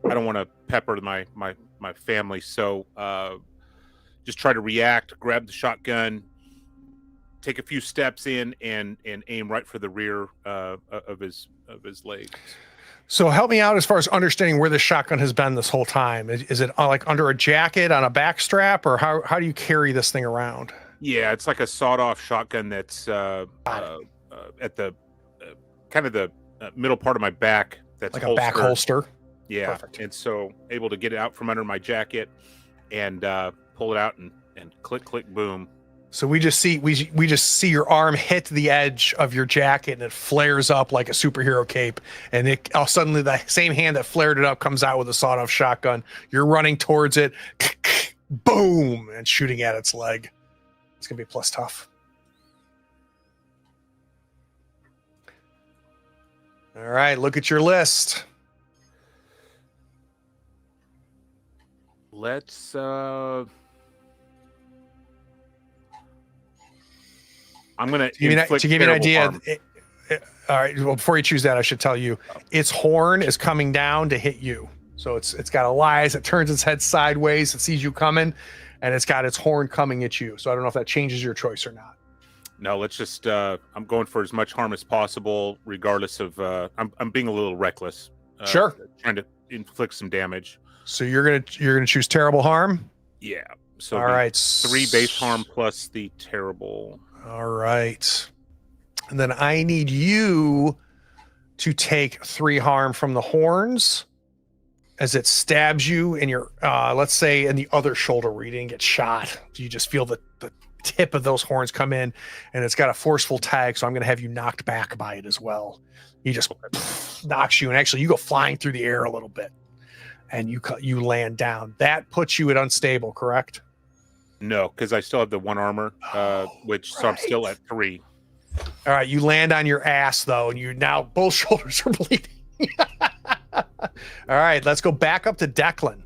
Speaker 5: I don't want to pepper my family, so just try to react, grab the shotgun, take a few steps in, and aim right for the rear of his leg.
Speaker 1: So help me out as far as understanding where the shotgun has been this whole time. Is it like under a jacket on a back strap, or how do you carry this thing around?
Speaker 5: Yeah, it's like a sawed-off shotgun that's at the kind of the middle part of my back. That's
Speaker 1: like a back holster.
Speaker 5: Yeah,
Speaker 1: Perfect.
Speaker 5: And so able to get it out from under my jacket and pull it out and click, click, boom.
Speaker 1: So we just see your arm hit the edge of your jacket, and it flares up like a superhero cape. And it suddenly the same hand that flared it up comes out with a sawed-off shotgun. You're running towards it, boom, and shooting at its leg. It's gonna be plus tough. All right, look at your list.
Speaker 5: Let's I'm gonna
Speaker 1: to give you an idea. All right. Well, before you choose that, I should tell you its horn is coming down to hit you. So it's got Elias. It turns its head sideways. It sees you coming, and it's got its horn coming at you. So I don't know if that changes your choice or not.
Speaker 5: No, let's just. I'm going for as much harm as possible, regardless of. I'm being a little reckless.
Speaker 1: Sure.
Speaker 5: Trying to inflict some damage.
Speaker 1: So you're gonna choose terrible harm.
Speaker 5: Yeah. So
Speaker 1: all right.
Speaker 5: 3 base harm plus the terrible.
Speaker 1: All right. And then I need you to take 3 harm from the horns as it stabs you in your, let's say, in the other shoulder where you didn't get shot. You just feel the tip of those horns come in, and it's got a forceful tag, so I'm going to have you knocked back by it as well. He just knocks you, and actually you go flying through the air a little bit, and you land down. That puts you at unstable, correct?
Speaker 5: No, because I still have the 1 armor, which so I'm still at 3.
Speaker 1: All right, you land on your ass though, and you now both shoulders are bleeding. All right, let's go back up to Declan.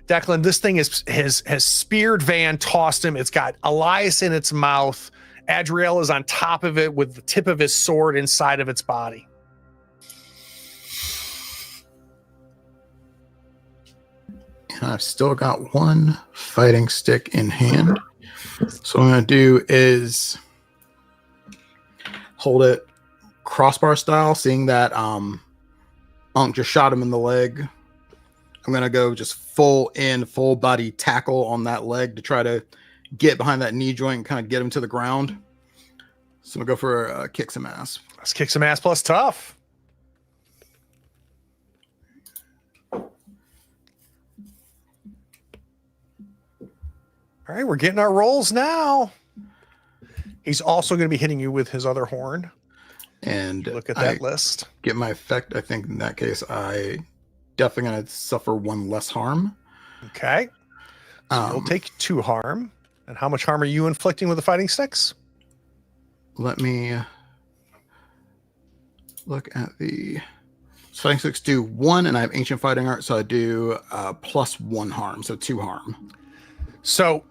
Speaker 1: Declan, this thing has speared Van, tossed him. It's got Elias in its mouth. Adriel is on top of it with the tip of his sword inside of its body.
Speaker 2: And I've still got 1 fighting stick in hand. So what I'm going to do is hold it crossbar style, seeing that Unk just shot him in the leg. I'm going to go just full body tackle on that leg to try to get behind that knee joint and kind of get him to the ground. So I'm going to go for kick some ass.
Speaker 1: Let's kick some ass plus tough. All right, we're getting our rolls now. He's also going to be hitting you with his other horn.
Speaker 2: And
Speaker 1: look at that list.
Speaker 2: Get my effect. I think in that case, I definitely going to suffer 1 less harm.
Speaker 1: Okay. So you'll take 2 harm. And how much harm are you inflicting with the fighting sticks?
Speaker 2: Let me look at the fighting sticks. Do 1, and I have ancient fighting art, so I do plus 1 harm, so 2 harm.
Speaker 1: So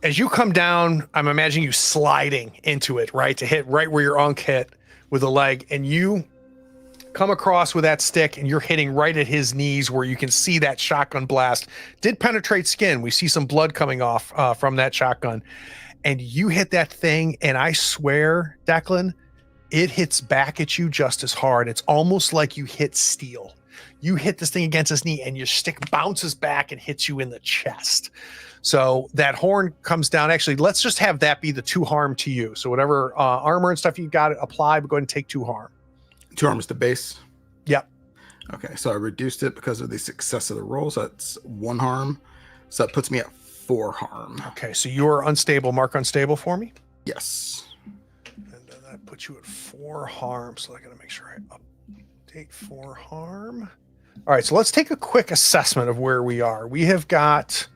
Speaker 1: as you come down, I'm imagining you sliding into it, right? To hit right where your unk hit with a leg, and you come across with that stick and you're hitting right at his knees where you can see that shotgun blast did penetrate skin. We see some blood coming off from that shotgun, and you hit that thing, and I swear, Declan, it hits back at you just as hard. It's almost like you hit steel. You hit this thing against his knee and your stick bounces back and hits you in the chest. So that horn comes down. Actually, let's just have that be the 2 harm to you. So whatever armor and stuff you got to apply, but go ahead and take 2 harm.
Speaker 2: 2 harm is the base?
Speaker 1: Yep.
Speaker 2: Okay, so I reduced it because of the success of the roll. So that's 1 harm. So that puts me at 4 harm.
Speaker 1: Okay, so you're unstable. Mark unstable for me.
Speaker 2: Yes.
Speaker 1: And then that puts you at 4 harm. So I got to make sure I update 4 harm. All right, so let's take a quick assessment of where we are. We have got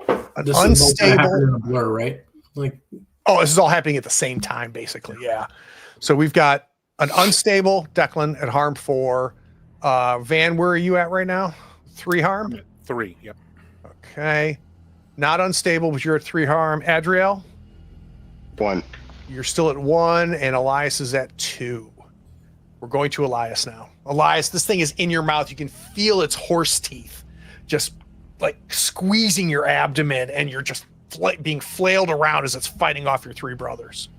Speaker 1: an
Speaker 3: This
Speaker 1: unstable.
Speaker 3: is all happening in a blur, right? Like,
Speaker 1: Oh, this is all happening at the same time, basically. Yeah. So we've got an unstable Declan at harm 4. Van, where are you at right now? 3 harm?
Speaker 5: 3. Yep.
Speaker 1: Okay. Not unstable, but you're at 3 harm. Adriel,
Speaker 4: 1.
Speaker 1: you're still at 1, and Elias is at 2. We're going to Elias now. Elias, this thing is in your mouth. You can feel its horse teeth just like squeezing your abdomen, and you're just being flailed around as it's fighting off your 3 brothers.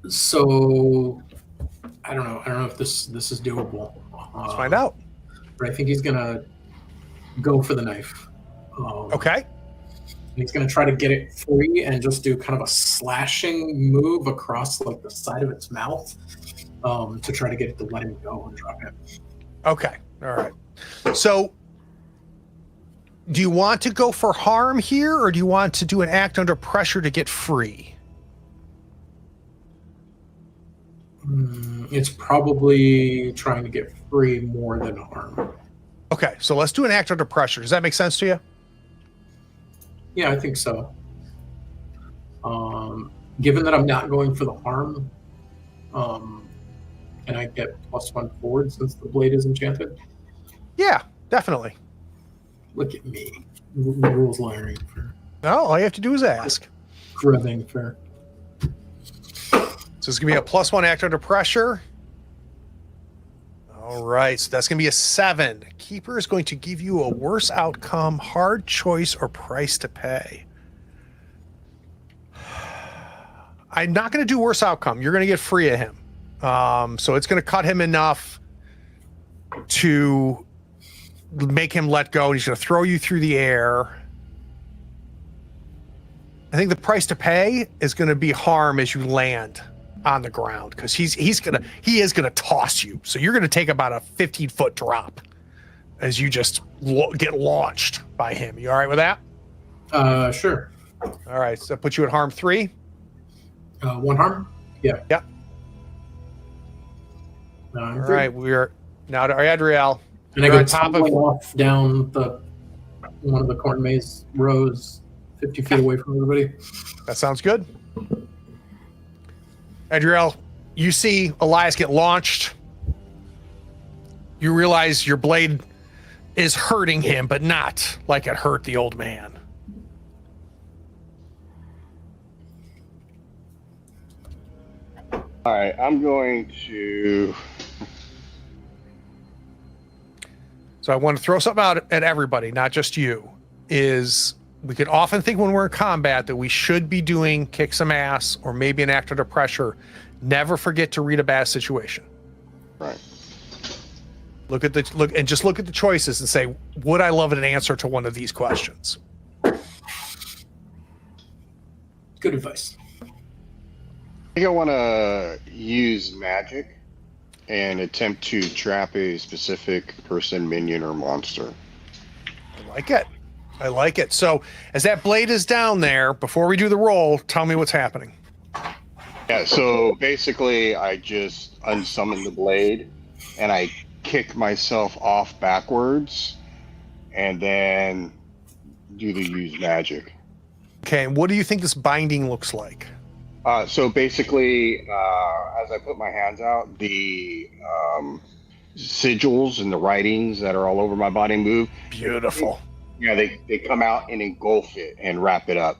Speaker 3: So I don't know if this is doable.
Speaker 1: Let's find out.
Speaker 3: But I think he's gonna go for the knife.
Speaker 1: Okay.
Speaker 3: He's gonna try to get it free and just do kind of a slashing move across like the side of its mouth to try to get it to let him go and drop him.
Speaker 1: Okay. All right. So do you want to go for harm here, or do you want to do an act under pressure to get free?
Speaker 3: It's probably trying to get free more than harm.
Speaker 1: Okay. So let's do an act under pressure. Does that make sense to you?
Speaker 3: Yeah, I think so. Given that I'm not going for the harm, and I get +1 forward since the blade is enchanted.
Speaker 1: Yeah, definitely.
Speaker 3: Look at me, rules lawyering for
Speaker 1: No, all you have to do is ask.
Speaker 3: grubbing for.
Speaker 1: So it's going to be a +1 act under pressure. All right, so that's going to be a 7. Keeper is going to give you a worse outcome, hard choice, or price to pay. I'm not going to do worse outcome. You're going to get free of him. So it's going to cut him enough to make him let go. He's going to throw you through the air. I think the price to pay is going to be harm as you land on the ground, because he is gonna toss you. So you're gonna take about a 15-foot drop as you just get launched by him. You all right with that?
Speaker 3: Sure.
Speaker 1: All right. So that puts you at harm 3.
Speaker 3: 1 harm. Yeah.
Speaker 1: Yep.
Speaker 3: I'm
Speaker 1: All
Speaker 3: 3.
Speaker 1: right. We are now to Adriel.
Speaker 3: And I
Speaker 1: You're
Speaker 3: go
Speaker 1: on top of.
Speaker 3: off down one of the corn maze rows, 50 feet away from everybody.
Speaker 1: That sounds good. Adriel, you see Elias get launched. You realize your blade is hurting him, but not like it hurt the old man.
Speaker 4: All right, I'm going to.
Speaker 1: So I want to throw something out at everybody, not just you. We could often think when we're in combat that we should be doing kick some ass or maybe an act under pressure. Never forget to read a bad situation.
Speaker 4: Right.
Speaker 1: Look at the choices and say, would I love an answer to one of these questions?
Speaker 3: Good advice.
Speaker 4: I think I want to use magic and attempt to trap a specific person, minion, or monster.
Speaker 1: I like it. I like it. So as that blade is down there, before we do the roll, tell me what's happening.
Speaker 4: Yeah, so basically I just unsummon the blade and I kick myself off backwards and then do the use magic.
Speaker 1: Okay, and what do you think this binding looks like?
Speaker 4: So basically, as I put my hands out, the sigils and the writings that are all over my body move.
Speaker 1: Beautiful.
Speaker 4: Yeah, they come out and engulf it and wrap it up.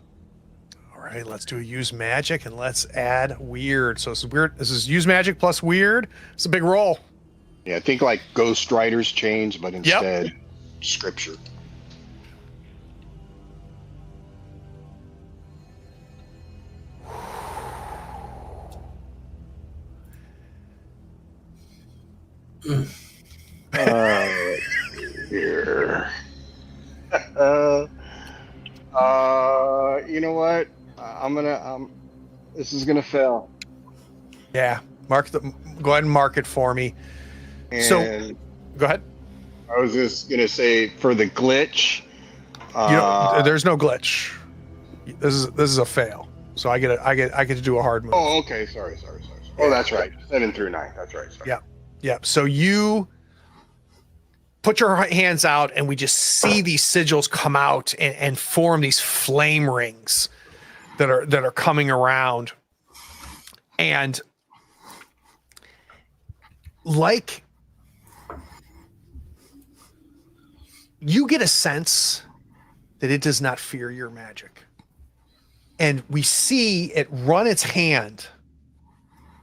Speaker 1: All right, let's do a use magic and let's add weird. So this is weird. This is use magic plus weird. It's a big roll.
Speaker 4: Yeah, think like Ghost Rider's chains, but instead scripture. Here. You know what? This is gonna fail.
Speaker 1: Yeah, go ahead and mark it for me.
Speaker 4: And
Speaker 1: So, go ahead.
Speaker 4: I was just gonna say for the glitch.
Speaker 1: There's no glitch. This is a fail. So I get to do a hard move.
Speaker 4: Oh, okay. Sorry. Oh, that's right. 7 through 9. That's right. Sorry.
Speaker 1: Yeah. So you put your hands out, and we just see these sigils come out and form these flame rings that are coming around, and like you get a sense that it does not fear your magic, and we see it run its hand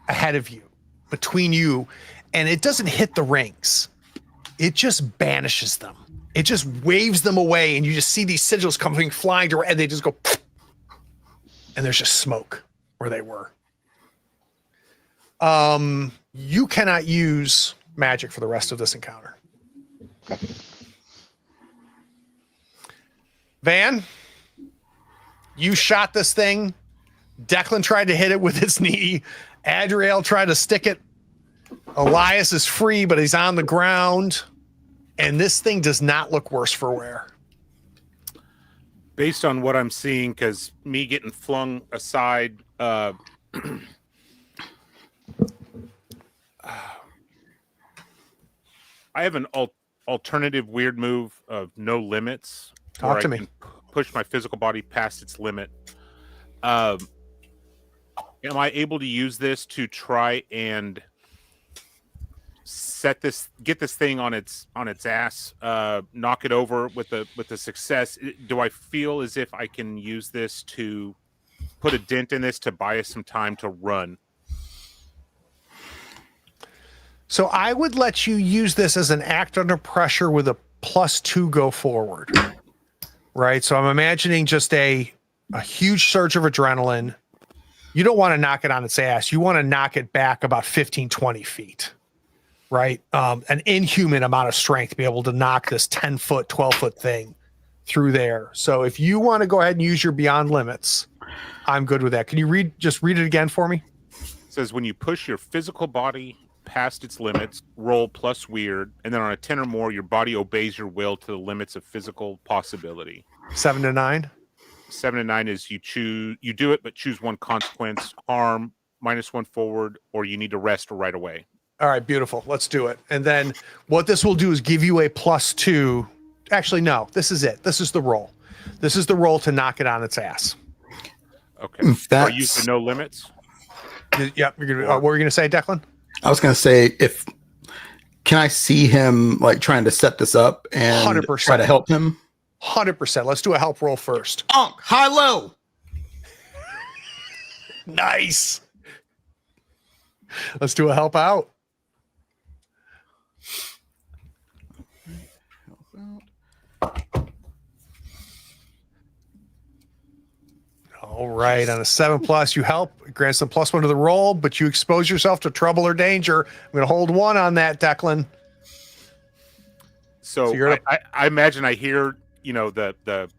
Speaker 1: ahead of you, between you, and it doesn't hit the rings. It just banishes them. It just waves them away, and you just see these sigils coming flying to, and they just go, and there's just smoke where they were. You cannot use magic for the rest of this encounter. Van, you shot this thing. Declan tried to hit it with his knee. Adriel tried to stick it. Elias is free, but he's on the ground. And this thing does not look worse for wear.
Speaker 5: Based on what I'm seeing, because me getting flung aside, I have an alternative weird move of no limits.
Speaker 1: Talk to
Speaker 5: I
Speaker 1: me.
Speaker 5: can push my physical body past its limit. Am I able to use this to try and get this thing on its ass, knock it over with a success? Do I feel as if I can use this to put a dent in this to buy us some time to run?
Speaker 1: So I would let you use this as an act under pressure with a +2 go forward. Right? So I'm imagining just a huge surge of adrenaline. You don't want to knock it on its ass. You want to knock it back about 15, 20 feet. Right? An inhuman amount of strength to be able to knock this 10-foot, 12-foot thing through there. So if you want to go ahead and use your beyond limits, I'm good with that. Can you just read it again for me?
Speaker 5: It says when you push your physical body past its limits, roll plus weird, and then on a 10 or more, your body obeys your will to the limits of physical possibility.
Speaker 1: 7 to 9.
Speaker 5: 7 to 9 is you do it, but choose one consequence: harm, -1 forward, or you need to rest right away.
Speaker 1: All right, beautiful. Let's do it. And then what this will do is give you a +2. Actually, no, this is it. This is the roll. This is the roll to knock it on its ass.
Speaker 5: Okay. Are you the no limits?
Speaker 1: Yep. What were you going to say, Declan?
Speaker 2: I was going to say, can I see him like trying to set this up and
Speaker 1: 100%.
Speaker 2: try to help him?
Speaker 1: 100%. Let's do a help roll first.
Speaker 2: High low.
Speaker 1: Nice. Let's do a help out. All right. On a 7+, you help. It grants them +1 to the roll, but you expose yourself to trouble or danger. I'm going to hold 1 on that, Declan.
Speaker 5: So I imagine I hear, the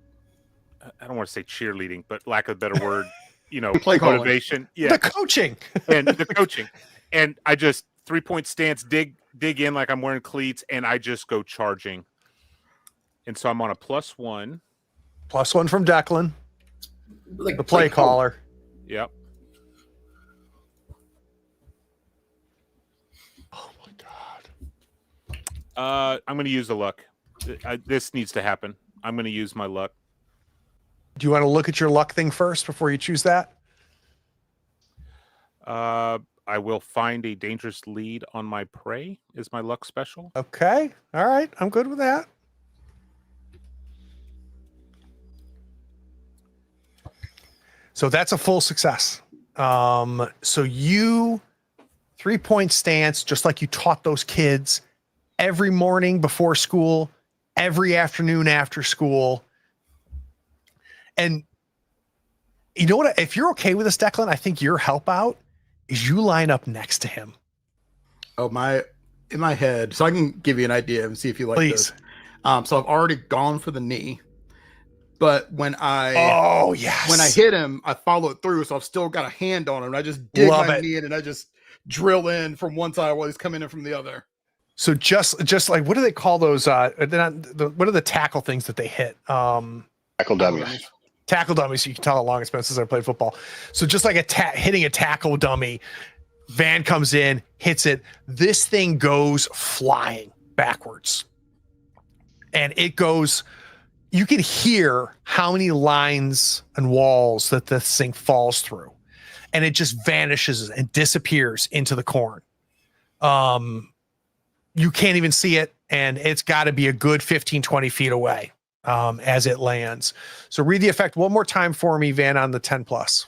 Speaker 5: I don't want to say cheerleading, but lack of a better word, motivation. Yeah.
Speaker 1: The coaching.
Speaker 5: And the coaching. And I just 3-point stance, dig in like I'm wearing cleats, and I just go charging. And so I'm on a +1.
Speaker 1: +1 from Declan.
Speaker 3: Like
Speaker 1: The play caller.
Speaker 5: Yep.
Speaker 1: Oh my God.
Speaker 5: I'm going to use the luck. This needs to happen. I'm going to use my luck.
Speaker 1: Do you want to look at your luck thing first before you choose that?
Speaker 5: I will find a dangerous lead on my prey is my luck special.
Speaker 1: Okay. All right. I'm good with that. So that's a full success. So you 3-point stance, just like you taught those kids every morning before school, every afternoon after school. And you know what? If you're okay with this, Declan, I think your help out is you line up next to him.
Speaker 2: Oh, in my head, so I can give you an idea and see if you like
Speaker 1: Please.
Speaker 2: this. So I've already gone for the knee, but when I hit him, I follow it through. So I've still got a hand on him. And I just dig my knee in and I just drill in from one side while he's coming in from the other.
Speaker 1: So just like, what do they call those? What are the tackle things that they hit?
Speaker 4: Tackle dummies.
Speaker 1: Tackle dummies. You can tell how long it's been since I played football. So just like hitting a tackle dummy, Van comes in, hits it. This thing goes flying backwards. And it goes, you can hear how many lines and walls that this thing falls through. And it just vanishes and disappears into the corn. You can't even see it. And it's got to be a good 15, 20 feet away as it lands. So read the effect one more time for me, Van, on the 10+.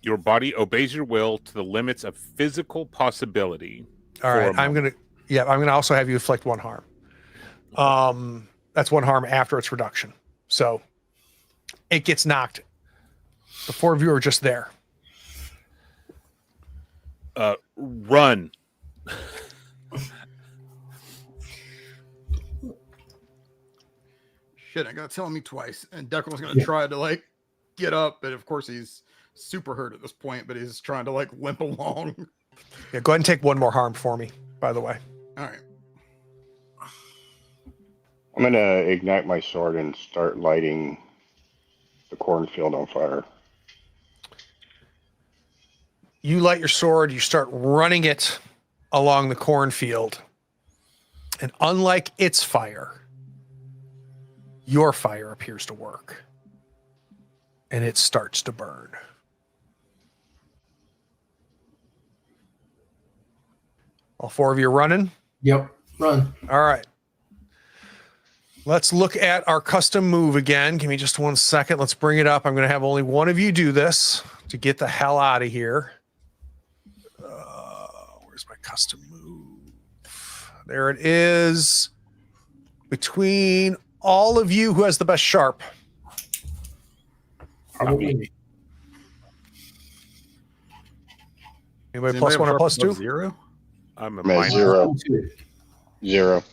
Speaker 5: Your body obeys your will to the limits of physical possibility.
Speaker 1: All right. I'm going to also have you inflict 1 harm. That's 1 harm after its reduction. So it gets knocked. The 4 of you are just there.
Speaker 5: Run.
Speaker 2: Shit, I gotta tell me twice. And Declan was gonna try to like get up, but of course he's super hurt at this point, but he's trying to like limp along.
Speaker 1: Yeah, go ahead and take 1 more harm for me, by the way.
Speaker 2: All right.
Speaker 4: I'm going to ignite my sword and start lighting the cornfield on fire.
Speaker 1: You light your sword, you start running it along the cornfield. And unlike its fire, your fire appears to work. And it starts to burn. All 4 of you are running?
Speaker 3: Yep, run.
Speaker 1: All right. Let's look at our custom move again. Give me just 1 second. Let's bring it up. I'm going to have only one of you do this to get the hell out of here. Where's my custom move? There it is. Between all of you, who has the best sharp?
Speaker 3: Probably me.
Speaker 1: Anybody plus 1 or plus 2?
Speaker 2: 0?
Speaker 5: I'm
Speaker 4: I'm at 0. 0.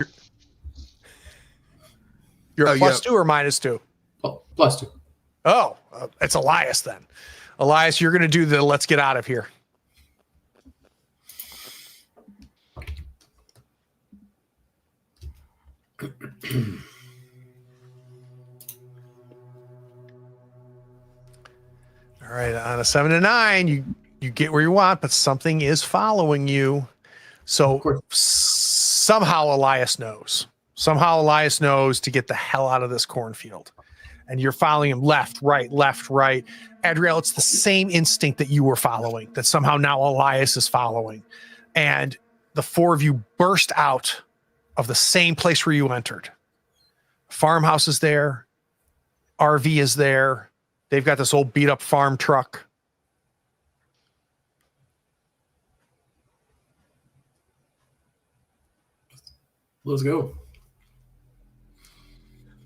Speaker 1: You're a plus 2 or minus 2?
Speaker 3: Plus 2.
Speaker 1: Oh, it's Elias then. Elias, you're going to do the let's get out of here. All right, on a 7 to 9, you get where you want, but something is following you. So somehow Elias knows. Somehow Elias knows to get the hell out of this cornfield. And you're following him left, right. Adriel, it's the same instinct that you were following, that somehow now Elias is following. And the 4 of you burst out of the same place where you entered. Farmhouse is there. RV is there. They've got this old beat up farm truck.
Speaker 3: Let's go.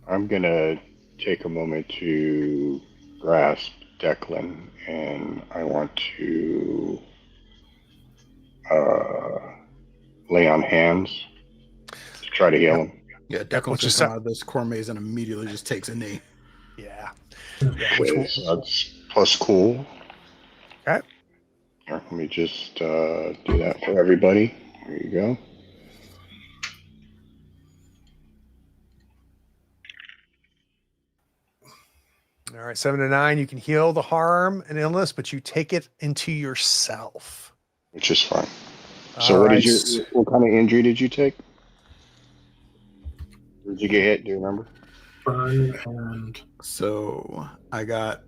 Speaker 4: I'm going to take a moment to grasp Declan, and I want to lay on hands to try to heal him.
Speaker 2: Yeah, Declan just come out of this corn maze and immediately just takes a knee.
Speaker 1: Yeah.
Speaker 4: Okay, so that's plus cool.
Speaker 1: Okay.
Speaker 4: Here, let me just do that for everybody. There you go.
Speaker 1: All right, 7 to 9. You can heal the harm and illness, but you take it into yourself.
Speaker 4: Which is fine. So what kind of injury did you take? Where did you get hit? Do you remember?
Speaker 3: Burn and
Speaker 2: So I got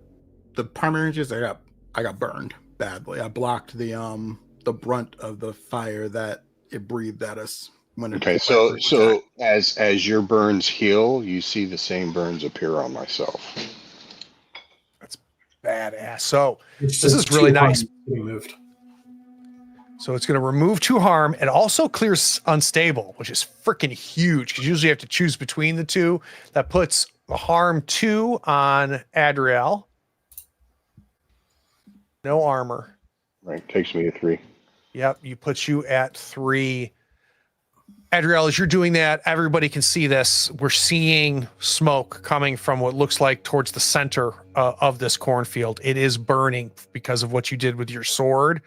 Speaker 2: the primary injuries. I got burned badly. I blocked the brunt of the fire that it breathed at us when it.
Speaker 4: Okay, so as your burns heal, you see the same burns appear on myself.
Speaker 1: badass. So
Speaker 3: It's
Speaker 1: this
Speaker 3: just
Speaker 1: is really
Speaker 3: too hard
Speaker 1: nice.
Speaker 3: to be moved.
Speaker 1: So it's going to remove 2 harm. It also clears unstable, which is freaking huge because usually you have to choose between the 2. That puts a harm 2 on Adriel. No armor.
Speaker 4: Right, takes me to 3.
Speaker 1: Yep, you put you at 3. Adriel, as you're doing that, everybody can see this. We're seeing smoke coming from what looks like towards the center of this cornfield. It is burning because of what you did with your sword.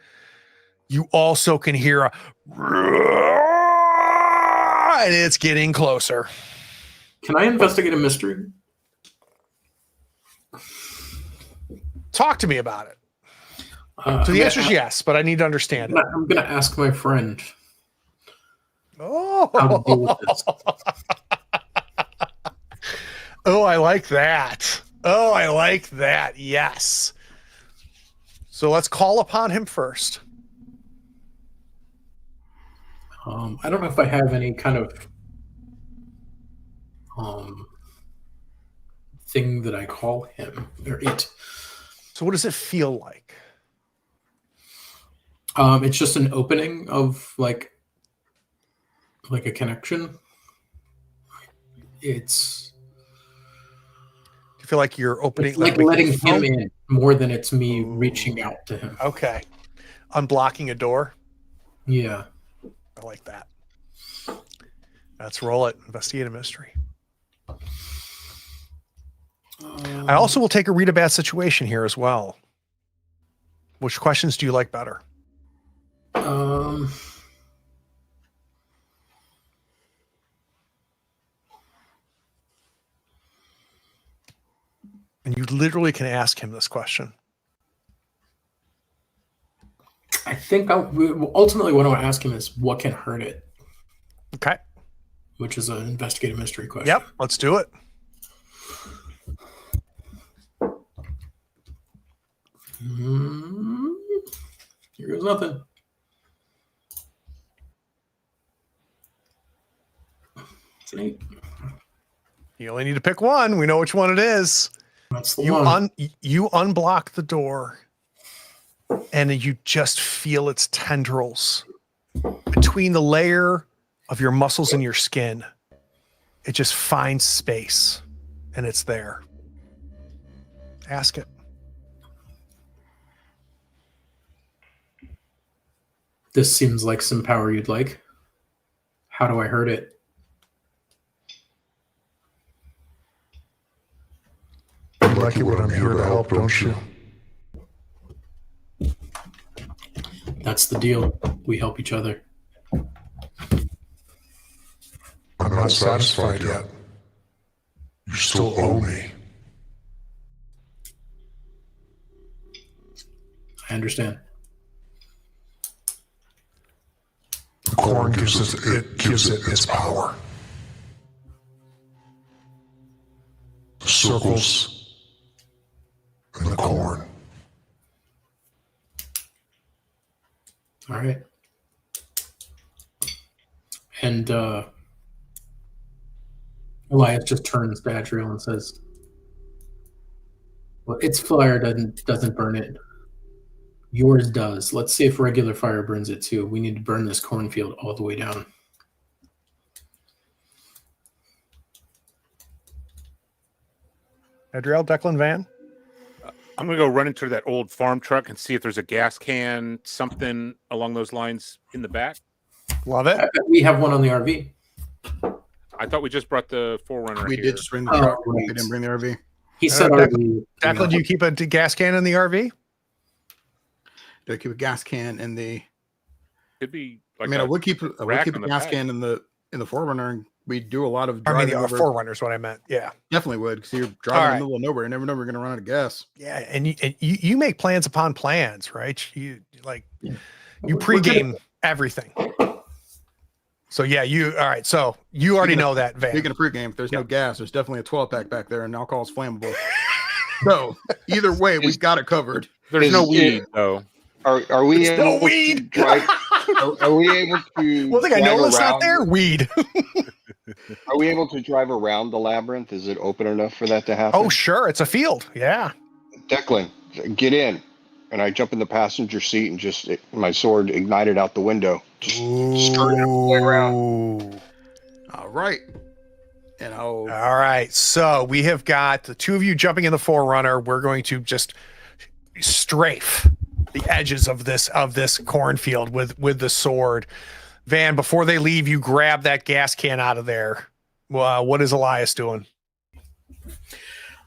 Speaker 1: You also can hear a and it's getting closer.
Speaker 3: Can I investigate a mystery?
Speaker 1: Talk to me about it. So the answer is yes, but I need to understand it.
Speaker 3: I'm going to ask my friend
Speaker 1: Oh,
Speaker 3: how to deal with this.
Speaker 1: oh, I like that. Oh, I like that. Yes. So let's call upon him first.
Speaker 3: I don't know if I have any kind of thing that I call him or it.
Speaker 1: So what does it feel like?
Speaker 3: It's just an opening of like a connection. It's
Speaker 1: Do you feel like you're opening,
Speaker 3: it's like letting him in more than it's me reaching out to him.
Speaker 1: Okay. Unblocking a door.
Speaker 3: Yeah.
Speaker 1: I like that. Let's roll it. Investigate a mystery. I also will take a read a bad situation here as well. Which questions do you like better? And you literally can ask him this question.
Speaker 3: I think ultimately what I want to ask him is what can hurt it,
Speaker 1: Okay.
Speaker 3: which is an investigative mystery question.
Speaker 1: Yep. Let's do it.
Speaker 3: Here goes nothing. It's an 8.
Speaker 1: You only need to pick one. We know which one it is.
Speaker 3: That's the
Speaker 1: You
Speaker 3: one.
Speaker 1: you unblock the door and you just feel its tendrils between the layer of your muscles and your skin. It just finds space and it's there. Ask it.
Speaker 3: This seems like some power you'd like. How do I hurt it?
Speaker 6: You like it when I'm here to help, don't you?
Speaker 3: That's the deal. We help each other.
Speaker 6: I'm not satisfied yet. You still owe me.
Speaker 3: I understand.
Speaker 6: The corn gives it its power. The circles and the corn.
Speaker 3: All right. And Elias just turns to Adriel and says, "Well, its fire doesn't burn it. Yours does. Let's see if regular fire burns it too. We need to burn this cornfield all the way down."
Speaker 1: Adriel, Declan, Van.
Speaker 5: I'm gonna go run into that old farm truck and see if there's a gas can, something along those lines in the back.
Speaker 1: Love it.
Speaker 3: We have one on the RV.
Speaker 5: I thought we just brought the Forerunner
Speaker 2: We
Speaker 5: here.
Speaker 2: did just bring the
Speaker 3: Oh,
Speaker 2: truck.
Speaker 3: right.
Speaker 2: We didn't bring the RV.
Speaker 3: He said
Speaker 1: Declan-
Speaker 3: RV.
Speaker 1: Declan, do you keep a gas can in the RV?
Speaker 2: Do I keep a gas can in the?
Speaker 5: Could be.
Speaker 2: I
Speaker 5: Like
Speaker 2: mean, I
Speaker 5: a
Speaker 2: would keep a
Speaker 5: rack on the
Speaker 2: gas
Speaker 5: back.
Speaker 2: can in the Forerunner. And we do a lot of
Speaker 1: I mean,
Speaker 2: driving
Speaker 1: the
Speaker 2: over.
Speaker 1: Forerunner's what I meant. Yeah.
Speaker 2: Definitely would, because you're driving in
Speaker 1: Alright.
Speaker 2: the middle of nowhere. You never know we're going to run out of gas.
Speaker 1: Yeah. And you make plans upon plans, right? You
Speaker 3: Yeah.
Speaker 1: you
Speaker 3: We're good.
Speaker 1: pregame everything. So yeah, all right. So you already
Speaker 2: Speaking
Speaker 1: know that, Van.
Speaker 2: Speaking of pregame, if there's no gas, there's definitely a 12-pack back there, and alcohol's flammable. So either way, we've got it covered.
Speaker 5: There's
Speaker 4: Is
Speaker 5: no
Speaker 4: it-
Speaker 5: weed though.
Speaker 4: Are we
Speaker 1: It's no
Speaker 4: able
Speaker 1: weed.
Speaker 4: to drive? Are we able to?
Speaker 1: One thing I
Speaker 4: drive
Speaker 1: know that's not
Speaker 4: around-
Speaker 1: there, weed.
Speaker 4: Are we able to drive around the labyrinth? Is it open enough for that to happen?
Speaker 1: Oh, sure. It's a field. Yeah.
Speaker 4: Declan, Get in. And I jump in the passenger seat and just my sword ignited out the window. Just straight up the way around.
Speaker 1: Ooh.
Speaker 2: All right. And I'll.
Speaker 1: All right. So we have got the two of you jumping in the Forerunner. We're going to just strafe the edges of this cornfield with the sword. Van, before they leave, you grab that gas can out of there. What is Elias doing?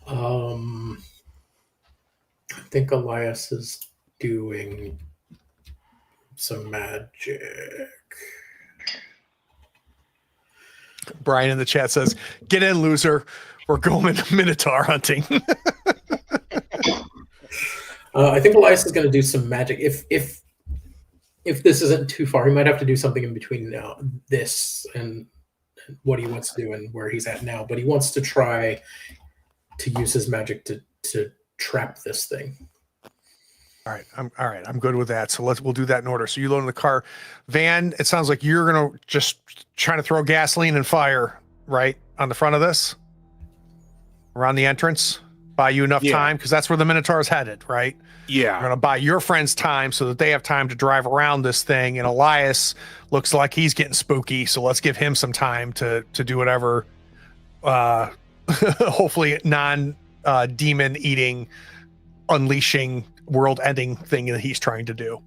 Speaker 3: I think Elias is doing some magic.
Speaker 1: Brian in the chat says, "Get in, loser. We're going Minotaur hunting."
Speaker 3: I think Elias is going to do some magic. If this isn't too far, he might have to do something in between now this and what he wants to do and where he's at now. But he wants to try to use his magic to trap this thing.
Speaker 1: All right. I'm good with that. So we'll do that in order. So you load in the car. Van, it sounds like you're going to just trying to throw gasoline and fire right on the front of this, around the entrance, buy you enough time because that's where the Minotaur is headed, right?
Speaker 5: Yeah.
Speaker 1: You're going to buy your friends time so that they have time to drive around this thing. And Elias looks like he's getting spooky. So let's give him some time to do whatever, hopefully demon eating, unleashing, world ending thing that he's trying to do.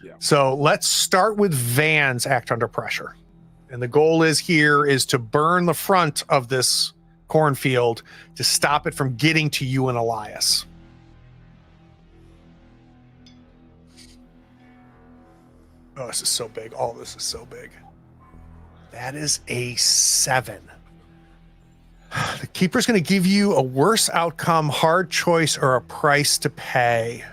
Speaker 5: Yeah.
Speaker 1: So let's start with Van's act under pressure. And the goal is to burn the front of this cornfield to stop it from getting to you and Elias. Oh, this is so big. All this is so big. That is a 7. The keeper's going to give you a worse outcome, hard choice, or a price to pay.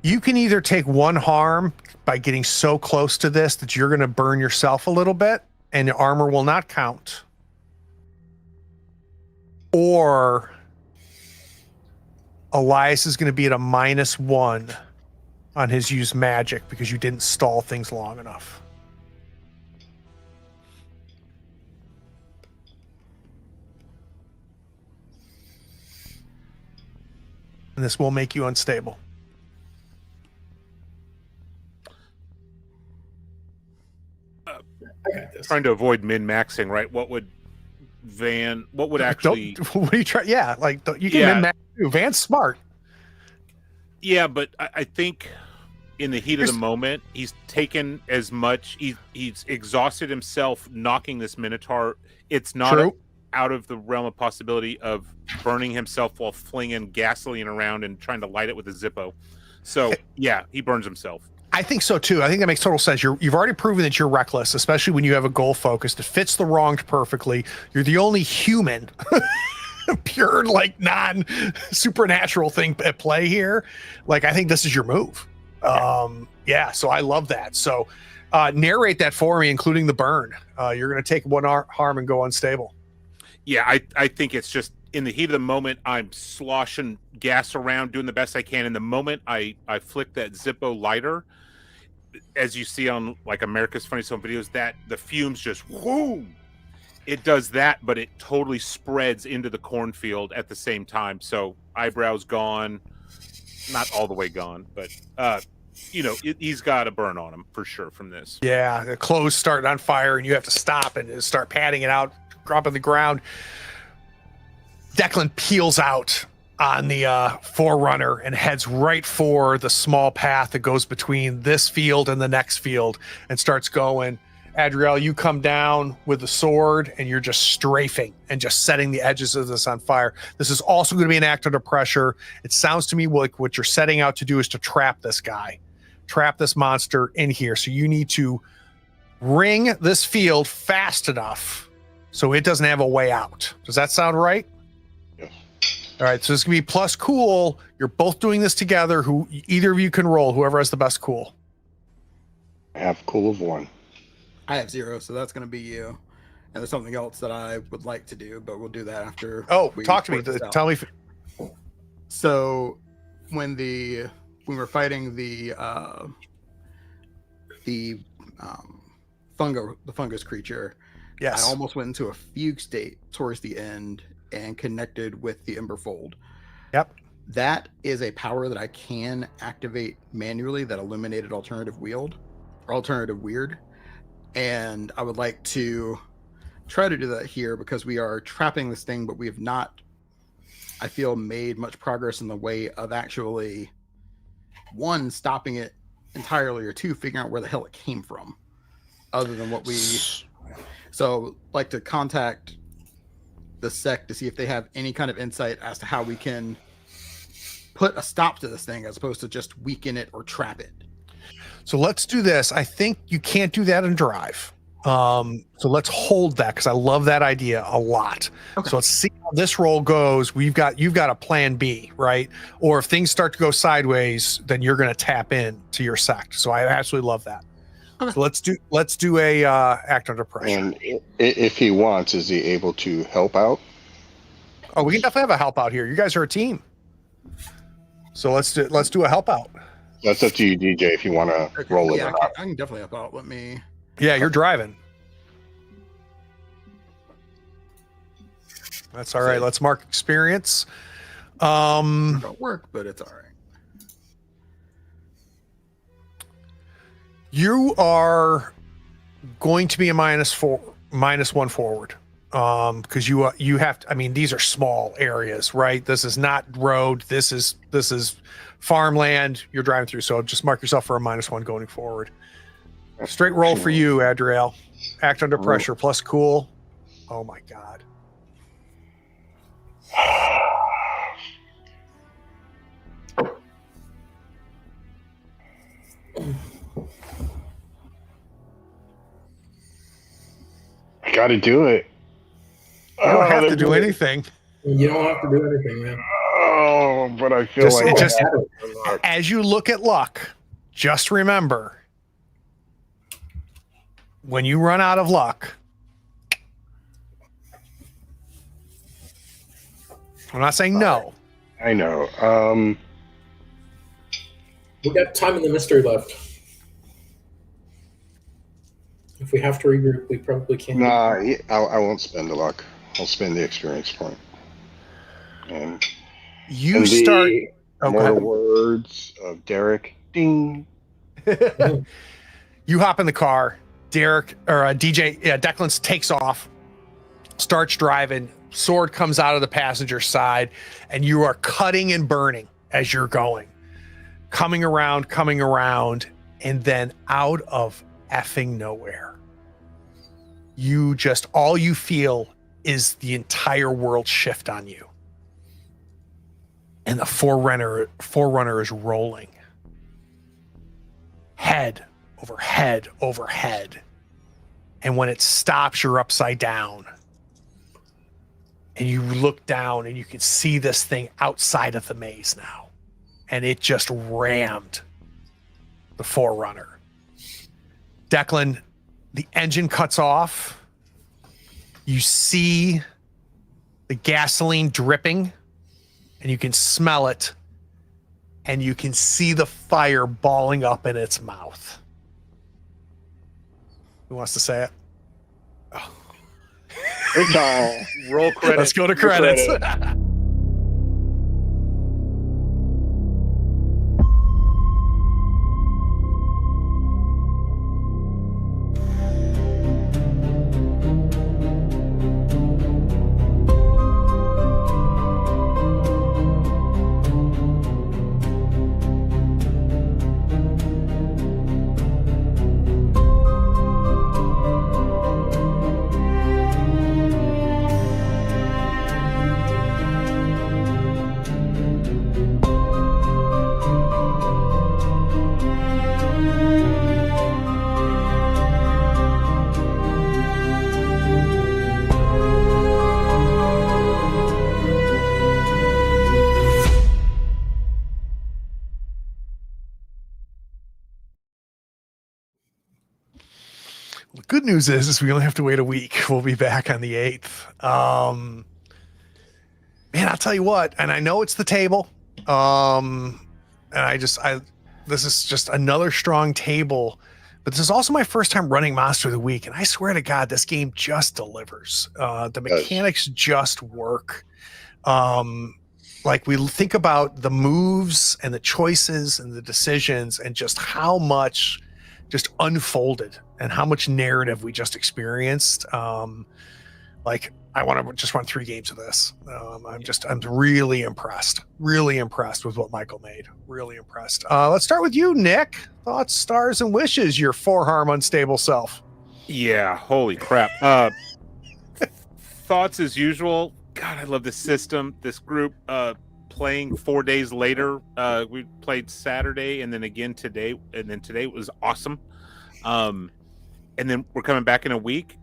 Speaker 1: You can either take 1 harm by getting so close to this that you're going to burn yourself a little bit and your armor will not count. Or Elias is going to be at a -1 on his use magic because you didn't stall things long enough. And this will make you unstable.
Speaker 3: I got this.
Speaker 5: Trying to avoid min-maxing, right? What would actually...
Speaker 1: What do you try? Yeah, like you can min-max too. Van's smart.
Speaker 5: Yeah, but I think in the heat of the moment, he's taken as much. He's exhausted himself knocking this Minotaur. It's not out of the realm of possibility of burning himself while flinging gasoline around and trying to light it with a Zippo. So yeah, he burns himself.
Speaker 1: I think so too. I think that makes total sense. You've already proven that you're reckless, especially when you have a goal focus that fits the wronged perfectly. You're the only human, pure, like non-supernatural thing at play here. Like, I think this is your move. Yeah, so I love that. So narrate that for me, including the burn. You're going to take 1 harm and go unstable.
Speaker 5: Yeah, I think it's just in the heat of the moment, I'm sloshing gas around, doing the best I can. In the moment I flick that Zippo lighter, as you see on like America's Funniest Home Videos, that the fumes just whoo. It does that, but it totally spreads into the cornfield at the same time. So eyebrows gone, not all the way gone, but he's got a burn on him for sure from this.
Speaker 1: Yeah, the clothes start on fire and you have to stop and start patting it out, drop on the ground. Declan peels out on the Forerunner and heads right for the small path that goes between this field and the next field and starts going. Adriel, you come down with the sword and you're just strafing and just setting the edges of this on fire. This is also going to be an act under pressure. It sounds to me like what you're setting out to do is to trap this guy, trap this monster in here. So you need to ring this field fast enough so it doesn't have a way out. Does that sound right?
Speaker 4: Yes.
Speaker 1: All right, so this is going to be plus cool. You're both doing this together. Either of you can roll, whoever has the best cool.
Speaker 4: I have cool of 1.
Speaker 2: I have 0, so that's going to be you. And there's something else that I would like to do, but we'll do that after.
Speaker 1: Oh, talk to me. Tell me.
Speaker 2: So when we're fighting the the fungus creature,
Speaker 1: Yes.
Speaker 2: I almost went into a fugue state towards the end and connected with the Emberfold.
Speaker 1: Yep.
Speaker 2: That is a power that I can activate manually, that illuminated alternative weird. And I would like to try to do that here because we are trapping this thing, but we have not, I feel, made much progress in the way of actually, one, stopping it entirely, or two, figuring out where the hell it came from, other than what we. So, like to contact the sect to see if they have any kind of insight as to how we can put a stop to this thing as opposed to just weaken it or trap it.
Speaker 1: So let's do this. I think you can't do that in drive. So let's hold that because I love that idea a lot.
Speaker 2: Okay.
Speaker 1: So let's see how this roll goes. You've got a plan B, right? Or if things start to go sideways, then you're going to tap in to your sect. So I absolutely love that.
Speaker 2: Okay.
Speaker 1: So let's do a act under pressure.
Speaker 4: And if he wants, is he able to help out?
Speaker 1: Oh, we can definitely have a help out here. You guys are a team. So let's do a help out.
Speaker 4: That's up to you, DJ, if you want to roll it
Speaker 2: Yeah,
Speaker 4: or not.
Speaker 2: I can definitely help out. Let me.
Speaker 1: Yeah, you're driving. That's all right. Let's mark experience.
Speaker 2: Don't work, but it's all right.
Speaker 1: You are going to be a -1 forward. Because you have to, I mean, these are small areas, right? This is not road. This is farmland you're driving through. So just mark yourself for a -1 going forward. Straight roll for you, Adriel. Act under pressure plus cool. Oh my God.
Speaker 4: I got to do it.
Speaker 1: You don't have to do anything.
Speaker 3: You don't have to do anything, man.
Speaker 4: Oh, but I feel
Speaker 1: Just-
Speaker 4: like
Speaker 1: it just-
Speaker 4: I have to look.
Speaker 1: As you look at luck, just remember when you run out of luck, I'm not saying no.
Speaker 4: I know.
Speaker 3: We got time in the mystery left. If we have to regroup, we probably can.
Speaker 4: Nah, I won't spend the luck. I'll spend the experience point. And
Speaker 1: You
Speaker 4: in the
Speaker 1: start. Oh, go
Speaker 4: mortal
Speaker 1: ahead.
Speaker 4: words of Derek, ding.
Speaker 1: You hop in the car. Declan takes off, starts driving. Sword comes out of the passenger side, and you are cutting and burning as you're going, coming around, and then out of effing nowhere, all you feel is the entire world shift on you, and the forerunner is rolling head over head over head, and when it stops, you're upside down. And you look down and you can see this thing outside of the maze now. And it just rammed the forerunner. Declan, the engine cuts off. You see the gasoline dripping and you can smell it. And you can see the fire balling up in its mouth. Who wants to say it?
Speaker 4: Good time.
Speaker 5: Roll credits.
Speaker 1: Let's go to credits. The good news is we only have to wait a week. We'll be back on the 8th. Man, I'll tell you what, and I know it's the table. And this is just another strong table, but this is also my first time running Monster of the Week, and I swear to God, this game just delivers. The mechanics just work. Like we think about the moves and the choices and the decisions and just how much just unfolded and how much narrative we just experienced. Like I want to just run 3 games of this. I'm really impressed with what Michael made. Really impressed. Let's start with you, Nick. Thoughts, stars, and wishes. Your 4-harm unstable self.
Speaker 5: Yeah, holy crap. Thoughts as usual. God, I love this system, this group. Playing 4 days later. We played Saturday and then again today, and then today was awesome. And then we're coming back in a week.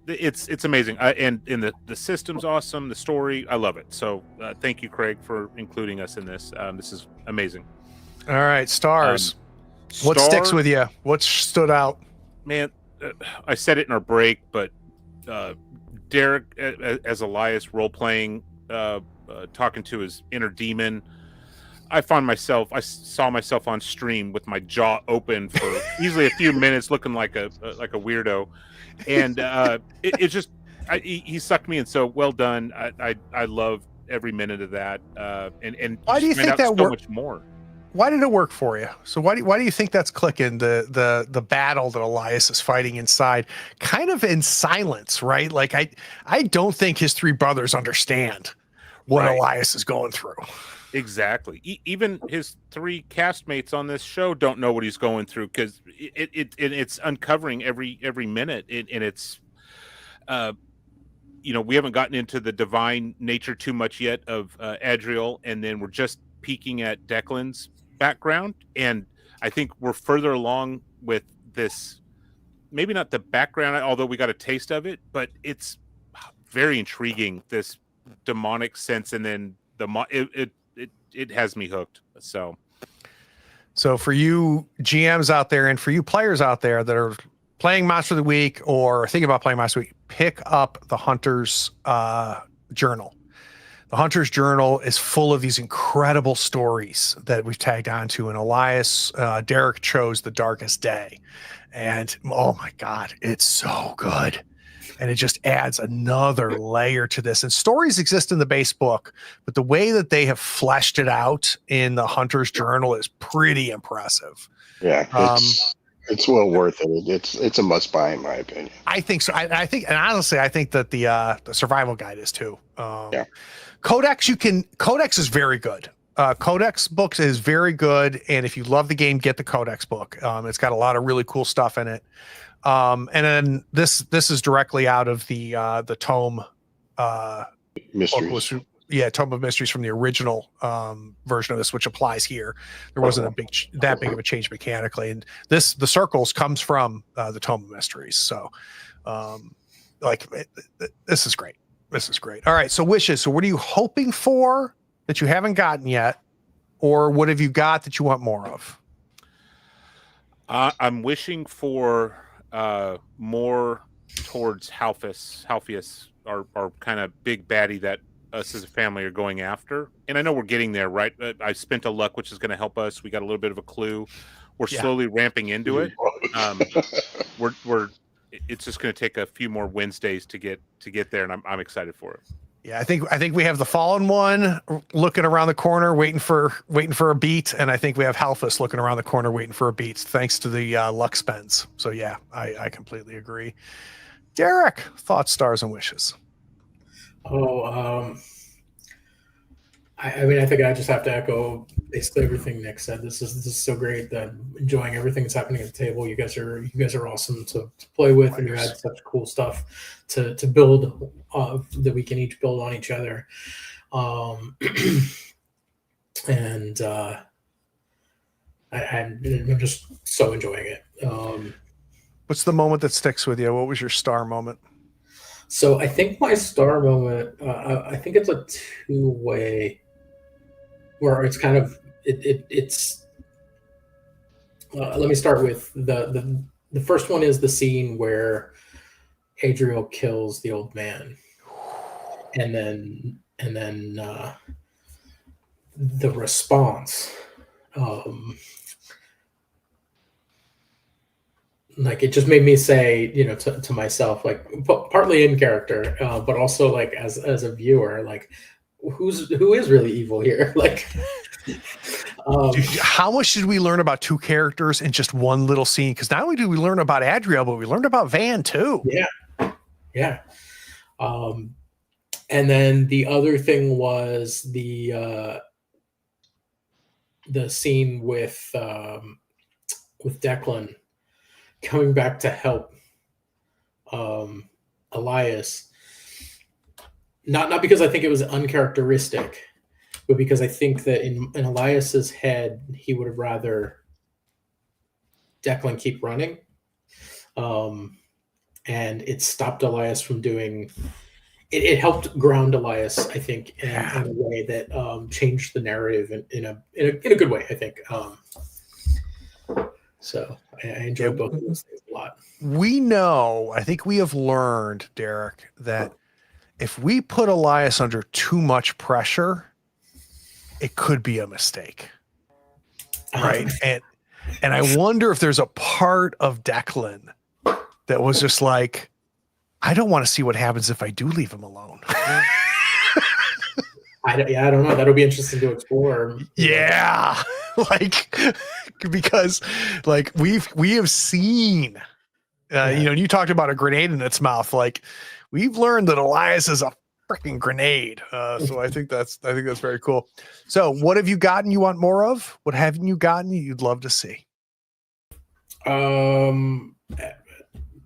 Speaker 5: It's amazing, and the system's awesome. The story, I love it. So thank you, Craig, for including us in this. This is amazing.
Speaker 1: All right, stars. What sticks with you? What stood out?
Speaker 5: Man, I said it in our break, but Derek as Elias role playing, talking to his inner demon. I saw myself on stream with my jaw open for easily a few minutes, looking like a weirdo, and it just he sucked me in. So well done. I love every minute of that. And
Speaker 1: why do you think that
Speaker 5: so much more?
Speaker 1: Why did it work for you? So why do you think that's clicking? The battle that Elias is fighting inside, kind of in silence, right? Like I don't think his 3 brothers understand what Elias is going through.
Speaker 5: Exactly. Even his 3 castmates on this show don't know what he's going through, because it's uncovering every minute. And it's, we haven't gotten into the divine nature too much yet of Adriel, and then we're just peeking at Declan's background. And I think we're further along with this. Maybe not the background, although we got a taste of it, but it's very intriguing. This demonic sense, and then it has me hooked. So
Speaker 1: for you GMs out there and for you players out there that are playing Monster of the Week or thinking about playing Monster of the Week, pick up the Hunter's Journal. The Hunter's Journal is full of these incredible stories that we've tagged onto. And Elias, Derek chose The Darkest Day. And oh my God, it's so good. And it just adds another layer to this. And stories exist in the base book, but the way that they have fleshed it out in the Hunter's Journal is pretty impressive.
Speaker 4: Yeah, it's well worth it. It's a must buy in my opinion.
Speaker 1: I think so. I think, and honestly, I think that the survival guide is too.
Speaker 4: Yeah.
Speaker 1: Codex is very good. Codex books is very good, and if you love the game, get the Codex book. It's got a lot of really cool stuff in it. And then this is directly out of the Tome
Speaker 4: Mysteries.
Speaker 1: Tome of Mysteries from the original version of this, which applies here. There wasn't that big of a change mechanically, and the circles comes from the Tome of Mysteries. So, this is great. This is great. All right, so wishes. So, what are you hoping for that you haven't gotten yet, or what have you got that you want more of?
Speaker 5: I'm wishing for more towards Halpheus, our kind of big baddie that us as a family are going after. And I know we're getting there, right? I spent a luck, which is going to help us. We got a little bit of a clue. We're slowly ramping into it. It's just going to take a few more Wednesdays to get there, and I'm excited for it.
Speaker 1: Yeah, I think we have the Fallen One looking around the corner, waiting for a beat, and I think we have Halphus looking around the corner, waiting for a beat, thanks to the luck spends. So yeah, I completely agree. Derek, thoughts, stars, and wishes.
Speaker 3: I think I just have to echo basically everything Nick said. This is so great. Enjoying everything that's happening at the table. You guys are awesome to play with, and you had such cool stuff to build that we can each build on each other. And I'm just so enjoying it.
Speaker 1: What's the moment that sticks with you? What was your star moment?
Speaker 3: So I think my star moment, I think it's a two-way, where it's kind of it's. Let me start with the first one is the scene where Adriel kills the old man, and then the response. like it just made me say, to myself, like partly in character, but also like as a viewer, like who is really evil here? Like,
Speaker 1: Dude, how much did we learn about two characters in just one little scene? Because not only did we learn about Adriel, but we learned about Van too.
Speaker 3: Yeah. And then the other thing was the scene with Declan coming back to help Elias. Not because I think it was uncharacteristic, but because I think that in Elias's head, he would have rather Declan keep running. And it stopped Elias from doing it helped ground Elias, I think, in a way that changed the narrative in a good way, I think. So I enjoyed both of those things a lot.
Speaker 1: I think we have learned, Derek, that if we put Elias under too much pressure, it could be a mistake. Right. And I wonder if there's a part of Declan that was just like, I don't want to see what happens if I do leave him alone.
Speaker 3: I don't know. That'll be interesting to explore.
Speaker 1: Yeah. Because like we have seen, you talked about a grenade in its mouth. Like we've learned that Elias is a freaking grenade. So I think that's very cool. So what have you gotten you want more of? What haven't you gotten you'd love to see?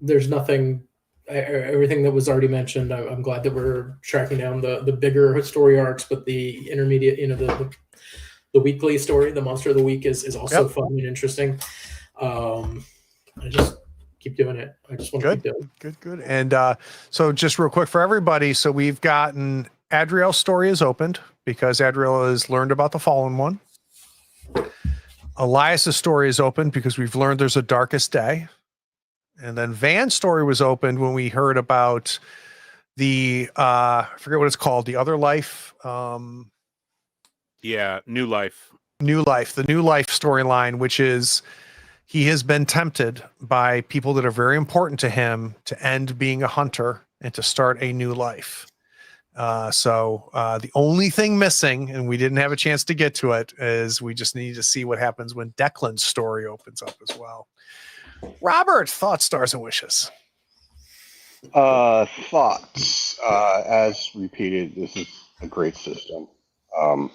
Speaker 3: There's nothing, everything that was already mentioned. I'm glad that we're tracking down the bigger story arcs, but the intermediate, the weekly story, the monster of the week is also fun and interesting. I just keep doing it. I just want to keep doing it.
Speaker 1: Good. And so just real quick for everybody. So we've gotten Adriel's story is opened because Adriel has learned about the fallen one. Elias's story is open because we've learned there's a darkest day. And then Van's story was opened when we heard about the I forget what it's called, the other life. New Life. The New Life storyline, which is he has been tempted by people that are very important to him to end being a hunter and to start a new life. So the only thing missing, and we didn't have a chance to get to it, is we just need to see what happens when Declan's story opens up as well. Robert, thoughts, stars, and wishes.
Speaker 4: Thoughts. As repeated, this is a great system. The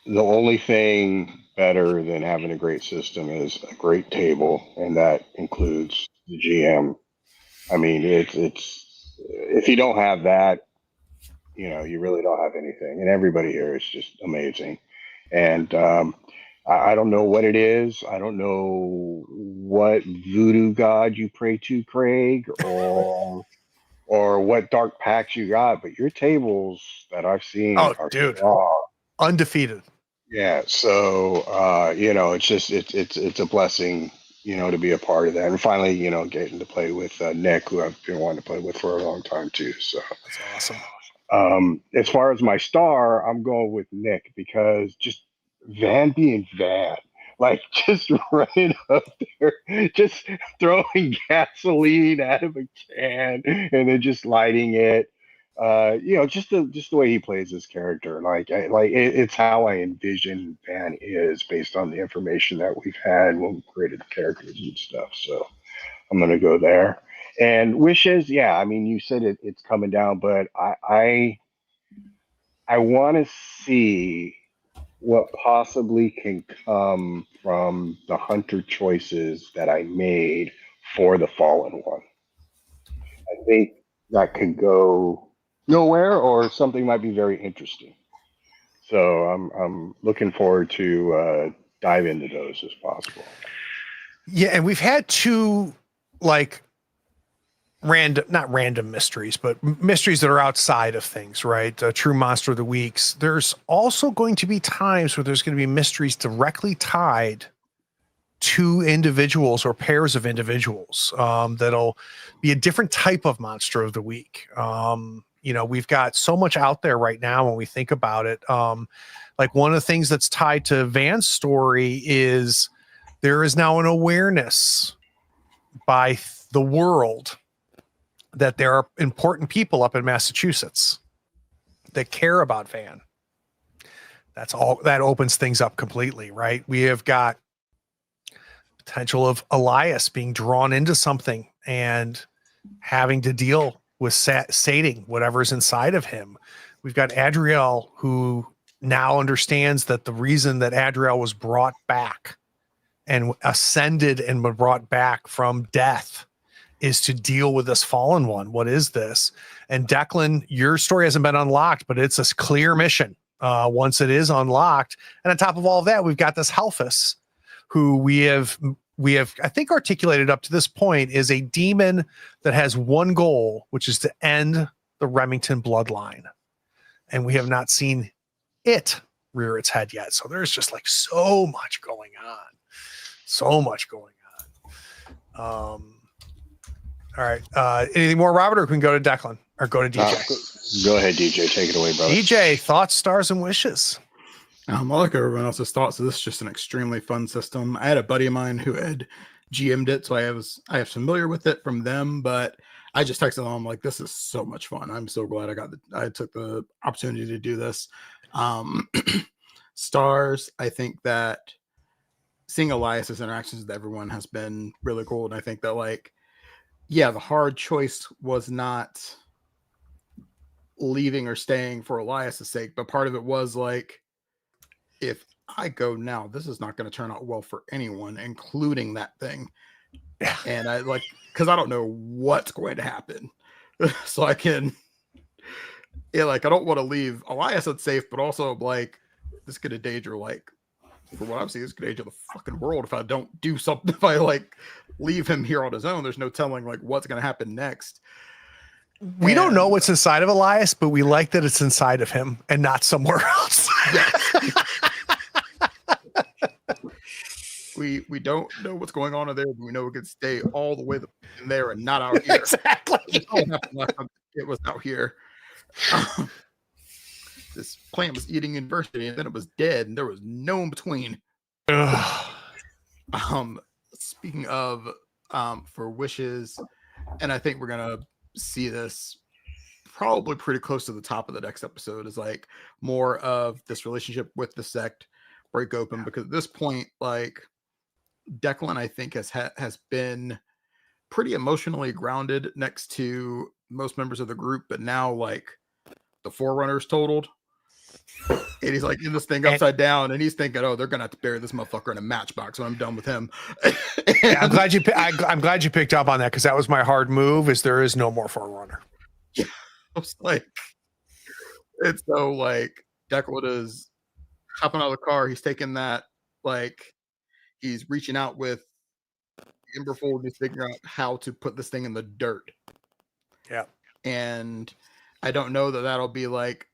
Speaker 4: only thing better than having a great system is a great table, and that includes the GM. I mean, it's if you don't have that, you really don't have anything. And everybody here is just amazing. And I don't know what it is. I don't know what voodoo god you pray to, Craig, or what dark pacts you got, but your tables that I've seen are strong.
Speaker 1: Undefeated.
Speaker 4: Yeah. So it's just it's a blessing, to be a part of that. And finally, getting to play with Nick, who I've been wanting to play with for a long time too. So
Speaker 1: that's awesome.
Speaker 4: As far as my star, I'm going with Nick because just Van being Van, like just running up there, just throwing gasoline out of a can and then just lighting it. Just the way he plays his character, it's how I envision Van is based on the information that we've had when we created the characters and stuff. So I'm gonna go there. And wishes, yeah, I mean, you said it's coming down, but I want to see what possibly can come from the hunter choices that I made for the fallen one. I think that could go nowhere, or something might be very interesting. So I'm looking forward to dive into those as possible.
Speaker 1: Yeah, and we've had two not random mysteries, but mysteries that are outside of things, right? True Monster of the Weeks. There's also going to be times where there's going to be mysteries directly tied to individuals or pairs of individuals that'll be a different type of Monster of the Week. We've got so much out there right now when we think about it. Like one of the things that's tied to Van's story is there is now an awareness by the world that there are important people up in Massachusetts that care about Van. That's all that opens things up completely, right? We have got potential of Elias being drawn into something and having to deal with sating whatever's inside of him. We've got Adriel, who now understands that the reason that Adriel was brought back and ascended and brought back from death is to deal with this fallen one. What is this? And Declan, your story hasn't been unlocked, but it's a clear mission once it is unlocked. And on top of all of that, we've got this Helphus, who we have, I think, articulated up to this point is a demon that has one goal, which is to end the Remington bloodline. And we have not seen it rear its head yet. So there's just like so much going on. All right. Anything more, Robert, or can we go to Declan or go to DJ?
Speaker 4: Go ahead, DJ. Take it away, brother.
Speaker 1: DJ, thoughts, stars, and wishes.
Speaker 2: I like everyone else's thoughts. So this is just an extremely fun system. I had a buddy of mine who had GM'd it, so I was familiar with it from them, but I just texted them like, this is so much fun. I'm so glad I took the opportunity to do this. Stars, I think that seeing Elias's interactions with everyone has been really cool. And I think that, like, yeah, the hard choice was not leaving or staying for Elias's sake, but part of it was like, if I go now, this is not going to turn out well for anyone, including that thing.
Speaker 1: Yeah.
Speaker 2: And I like, because I don't know what's going to happen. So I can, yeah, like, I don't want to leave Elias unsafe, but also like, this could endanger, like, for what I'm seeing, this could endanger the fucking world if I don't do something. If I like leave him here on his own, there's no telling like what's going to happen next.
Speaker 1: We don't know what's inside of Elias, but we like that it's inside of him and not somewhere else.
Speaker 2: We don't know what's going on in there, but we know it could stay all the way in there and not out here.
Speaker 1: Exactly.
Speaker 2: It was out here. This plant was eating adversity, and then it was dead, and there was no in between. Speaking of for wishes, and I think we're gonna see this probably pretty close to the top of the next episode, is like more of this relationship with the sect break open, because at this point, like, Declan, I think, has been pretty emotionally grounded next to most members of the group, but now like the Forerunners totaled. And he's like in this thing upside down, and he's thinking, "Oh, they're gonna have to bury this motherfucker in a matchbox when I'm done with him."
Speaker 1: I'm glad you picked up on that, because that was my hard move. Is there is no more Forerunner.
Speaker 2: Yeah, I was like, it's so like Declan is hopping out of the car. He's taking that, like, he's reaching out with Emberfold, and he's figuring out how to put this thing in the dirt.
Speaker 1: Yeah,
Speaker 2: and I don't know that that'll be like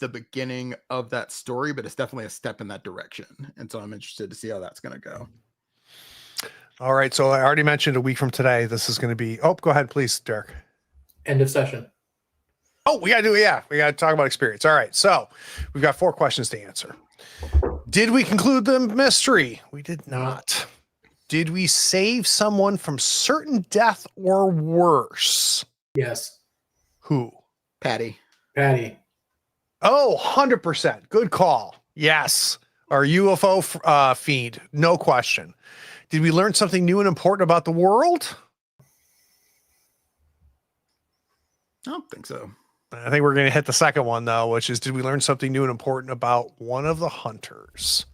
Speaker 2: the beginning of that story, but it's definitely a step in that direction. And so I'm interested to see how that's going to go.
Speaker 1: All right. So I already mentioned a week from today, this is going to be, go ahead, please, Derek.
Speaker 3: End of session.
Speaker 1: Oh, we got to talk about experience. All right. So we've got 4 questions to answer. Did we conclude the mystery? We did not. Did we save someone from certain death or worse?
Speaker 3: Yes.
Speaker 1: Who?
Speaker 2: Patty.
Speaker 1: Oh, 100%. Good call. Yes. Our UFO feed. No question. Did we learn something new and important about the world?
Speaker 2: I don't think so.
Speaker 1: I think we're going to hit the second one, though, which is, did we learn something new and important about one of the hunters?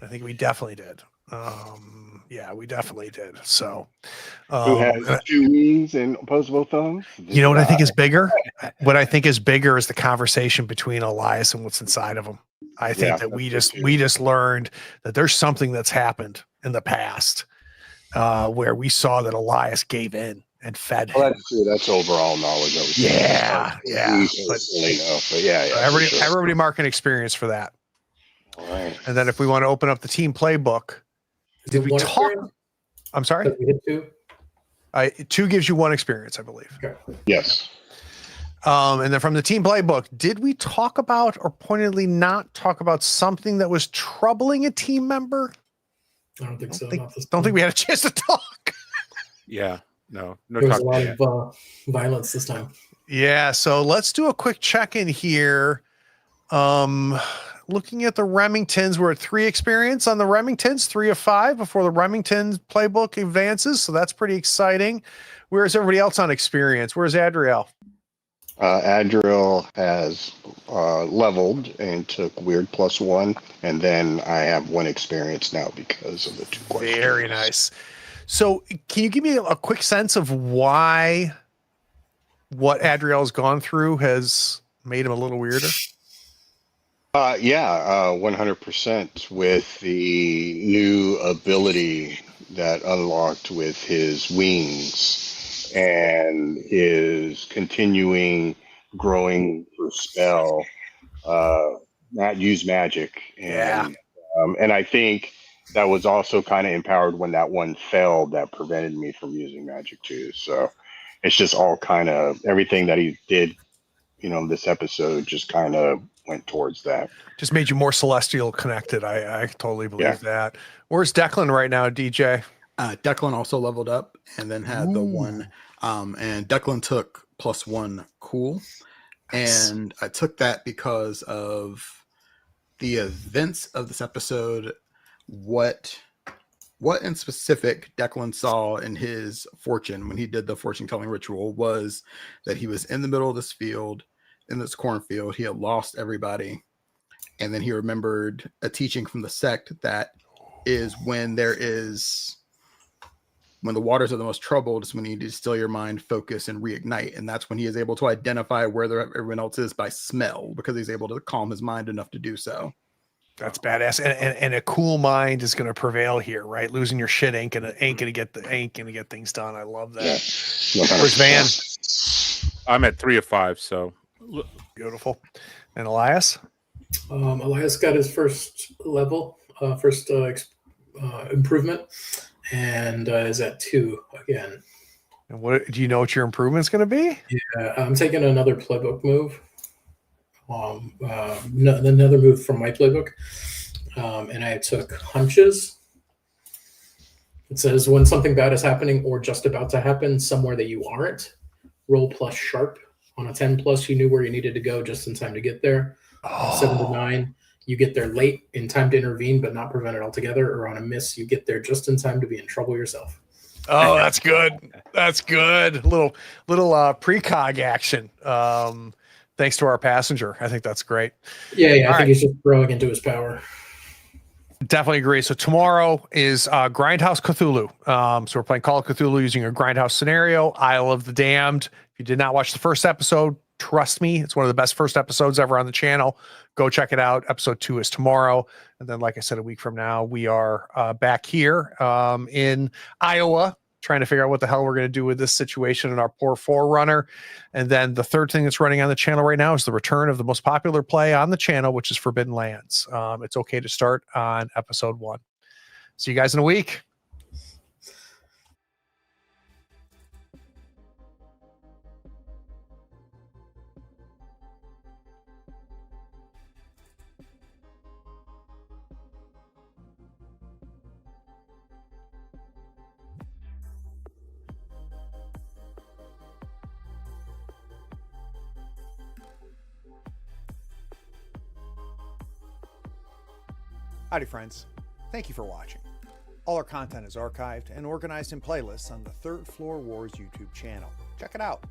Speaker 1: I think we definitely did. Yeah, we definitely did. So,
Speaker 4: who has 2 wings and opposable thumbs?
Speaker 1: You know what I think is bigger? What I think is bigger is the conversation between Elias and what's inside of him. I think that we just learned that there's something that's happened in the past where we saw that Elias gave in and fed him.
Speaker 4: That's true. That's overall knowledge.
Speaker 1: Yeah.
Speaker 4: But
Speaker 1: everybody mark an experience for that.
Speaker 4: All right.
Speaker 1: And then if we want to open up the team playbook, did we talk? I'm sorry.
Speaker 3: We hit 2.
Speaker 1: 2 gives you 1 experience, I believe.
Speaker 3: Okay.
Speaker 4: Yes.
Speaker 1: And then from the team playbook, did we talk about or pointedly not talk about something that was troubling a team member?
Speaker 3: I don't think so.
Speaker 1: Don't think we had a chance to talk.
Speaker 5: Yeah, no
Speaker 3: There was a
Speaker 5: talking
Speaker 3: lot
Speaker 5: yet.
Speaker 3: of violence this time.
Speaker 1: Yeah, so let's do a quick check-in here. Looking at the Remingtons, we're at 3 experience on the Remingtons, 3 of 5 before the Remington playbook advances, so that's pretty exciting. Where's everybody else on experience? Where's Adriel?
Speaker 4: Adriel has leveled and took weird +1, and then I have 1 experience now because of the 2 questions.
Speaker 1: Very nice. So can you give me a quick sense of why what Adriel's gone through has made him a little weirder?
Speaker 4: 100% with the new ability that unlocked with his wings and his continuing growing for spell, not use magic. And I think that was also kind of empowered when that one failed that prevented me from using magic too. So it's just all kind of everything that he did, this episode just kind of went towards that.
Speaker 1: Just made you more celestial connected. I totally believe
Speaker 4: Yeah.
Speaker 1: that. Where's Declan right now, DJ?
Speaker 2: Declan also leveled up and then had the
Speaker 1: Ooh.
Speaker 2: 1. And Declan took +1 cool.
Speaker 1: Nice.
Speaker 2: And I took that because of the events of this episode. What in specific Declan saw in his fortune when he did the fortune telling ritual was that he was in the middle of this field, in this cornfield. He had lost everybody. And then he remembered a teaching from the sect that is when the waters are the most troubled, is when you need to still your mind, focus, and reignite. And that's when he is able to identify where everyone else is by smell, because he's able to calm his mind enough to do so.
Speaker 1: That's badass. And a cool mind is going to prevail here, right? Losing your shit ain't gonna get things done. I love that.
Speaker 4: Yeah.
Speaker 1: Where's Van?
Speaker 5: I'm at 3 of 5, so
Speaker 1: Beautiful. And Elias?
Speaker 3: Elias got his first level, improvement, and is at 2 again.
Speaker 1: And what do you know what your improvement's going to be?
Speaker 3: I'm taking another playbook move. Another move from my playbook, and I took hunches. It says when something bad is happening or just about to happen somewhere that you aren't, roll +sharp. On a 10+, you knew where you needed to go just in time to get there. 7 to 9, you get there late in time to intervene but not prevent it altogether. Or on a miss, you get there just in time to be in trouble yourself.
Speaker 1: Oh, that's good. That's good. Little precog action. Thanks to our passenger. I think that's great.
Speaker 3: Yeah. I think he's just growing into his power.
Speaker 1: Definitely agree. So tomorrow is Grindhouse Cthulhu. So we're playing Call of Cthulhu using a Grindhouse scenario, Isle of the Damned. If you did not watch the first episode, trust me, it's one of the best first episodes ever on the channel. Go check it out. Episode 2 is tomorrow. And then, like I said, a week from now, we are back here in Iowa, trying to figure out what the hell we're going to do with this situation and our poor Forerunner. And then the third thing that's running on the channel right now is the return of the most popular play on the channel, which is Forbidden Lands. It's okay to start on episode 1. See you guys in a week.
Speaker 7: Howdy friends, thank you for watching. All our content is archived and organized in playlists on the Third Floor Wars YouTube channel. Check it out.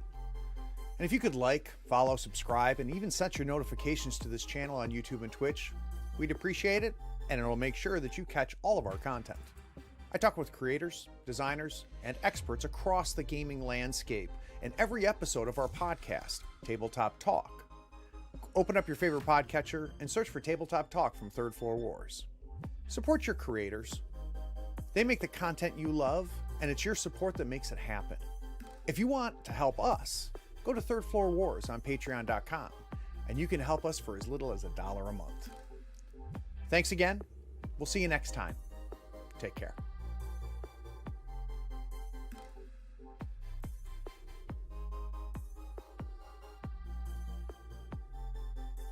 Speaker 7: And if you could like, follow, subscribe, and even set your notifications to this channel on YouTube and Twitch, we'd appreciate it, and it'll make sure that you catch all of our content. I talk with creators, designers, and experts across the gaming landscape in every episode of our podcast, Tabletop Talk. Open up your favorite podcatcher and search for Tabletop Talk from Third Floor Wars. Support your creators. They make the content you love, and it's your support that makes it happen. If you want to help us, go to Third Floor Wars on patreon.com, and you can help us for as little as $1 a month. Thanks again. We'll see you next time. Take care.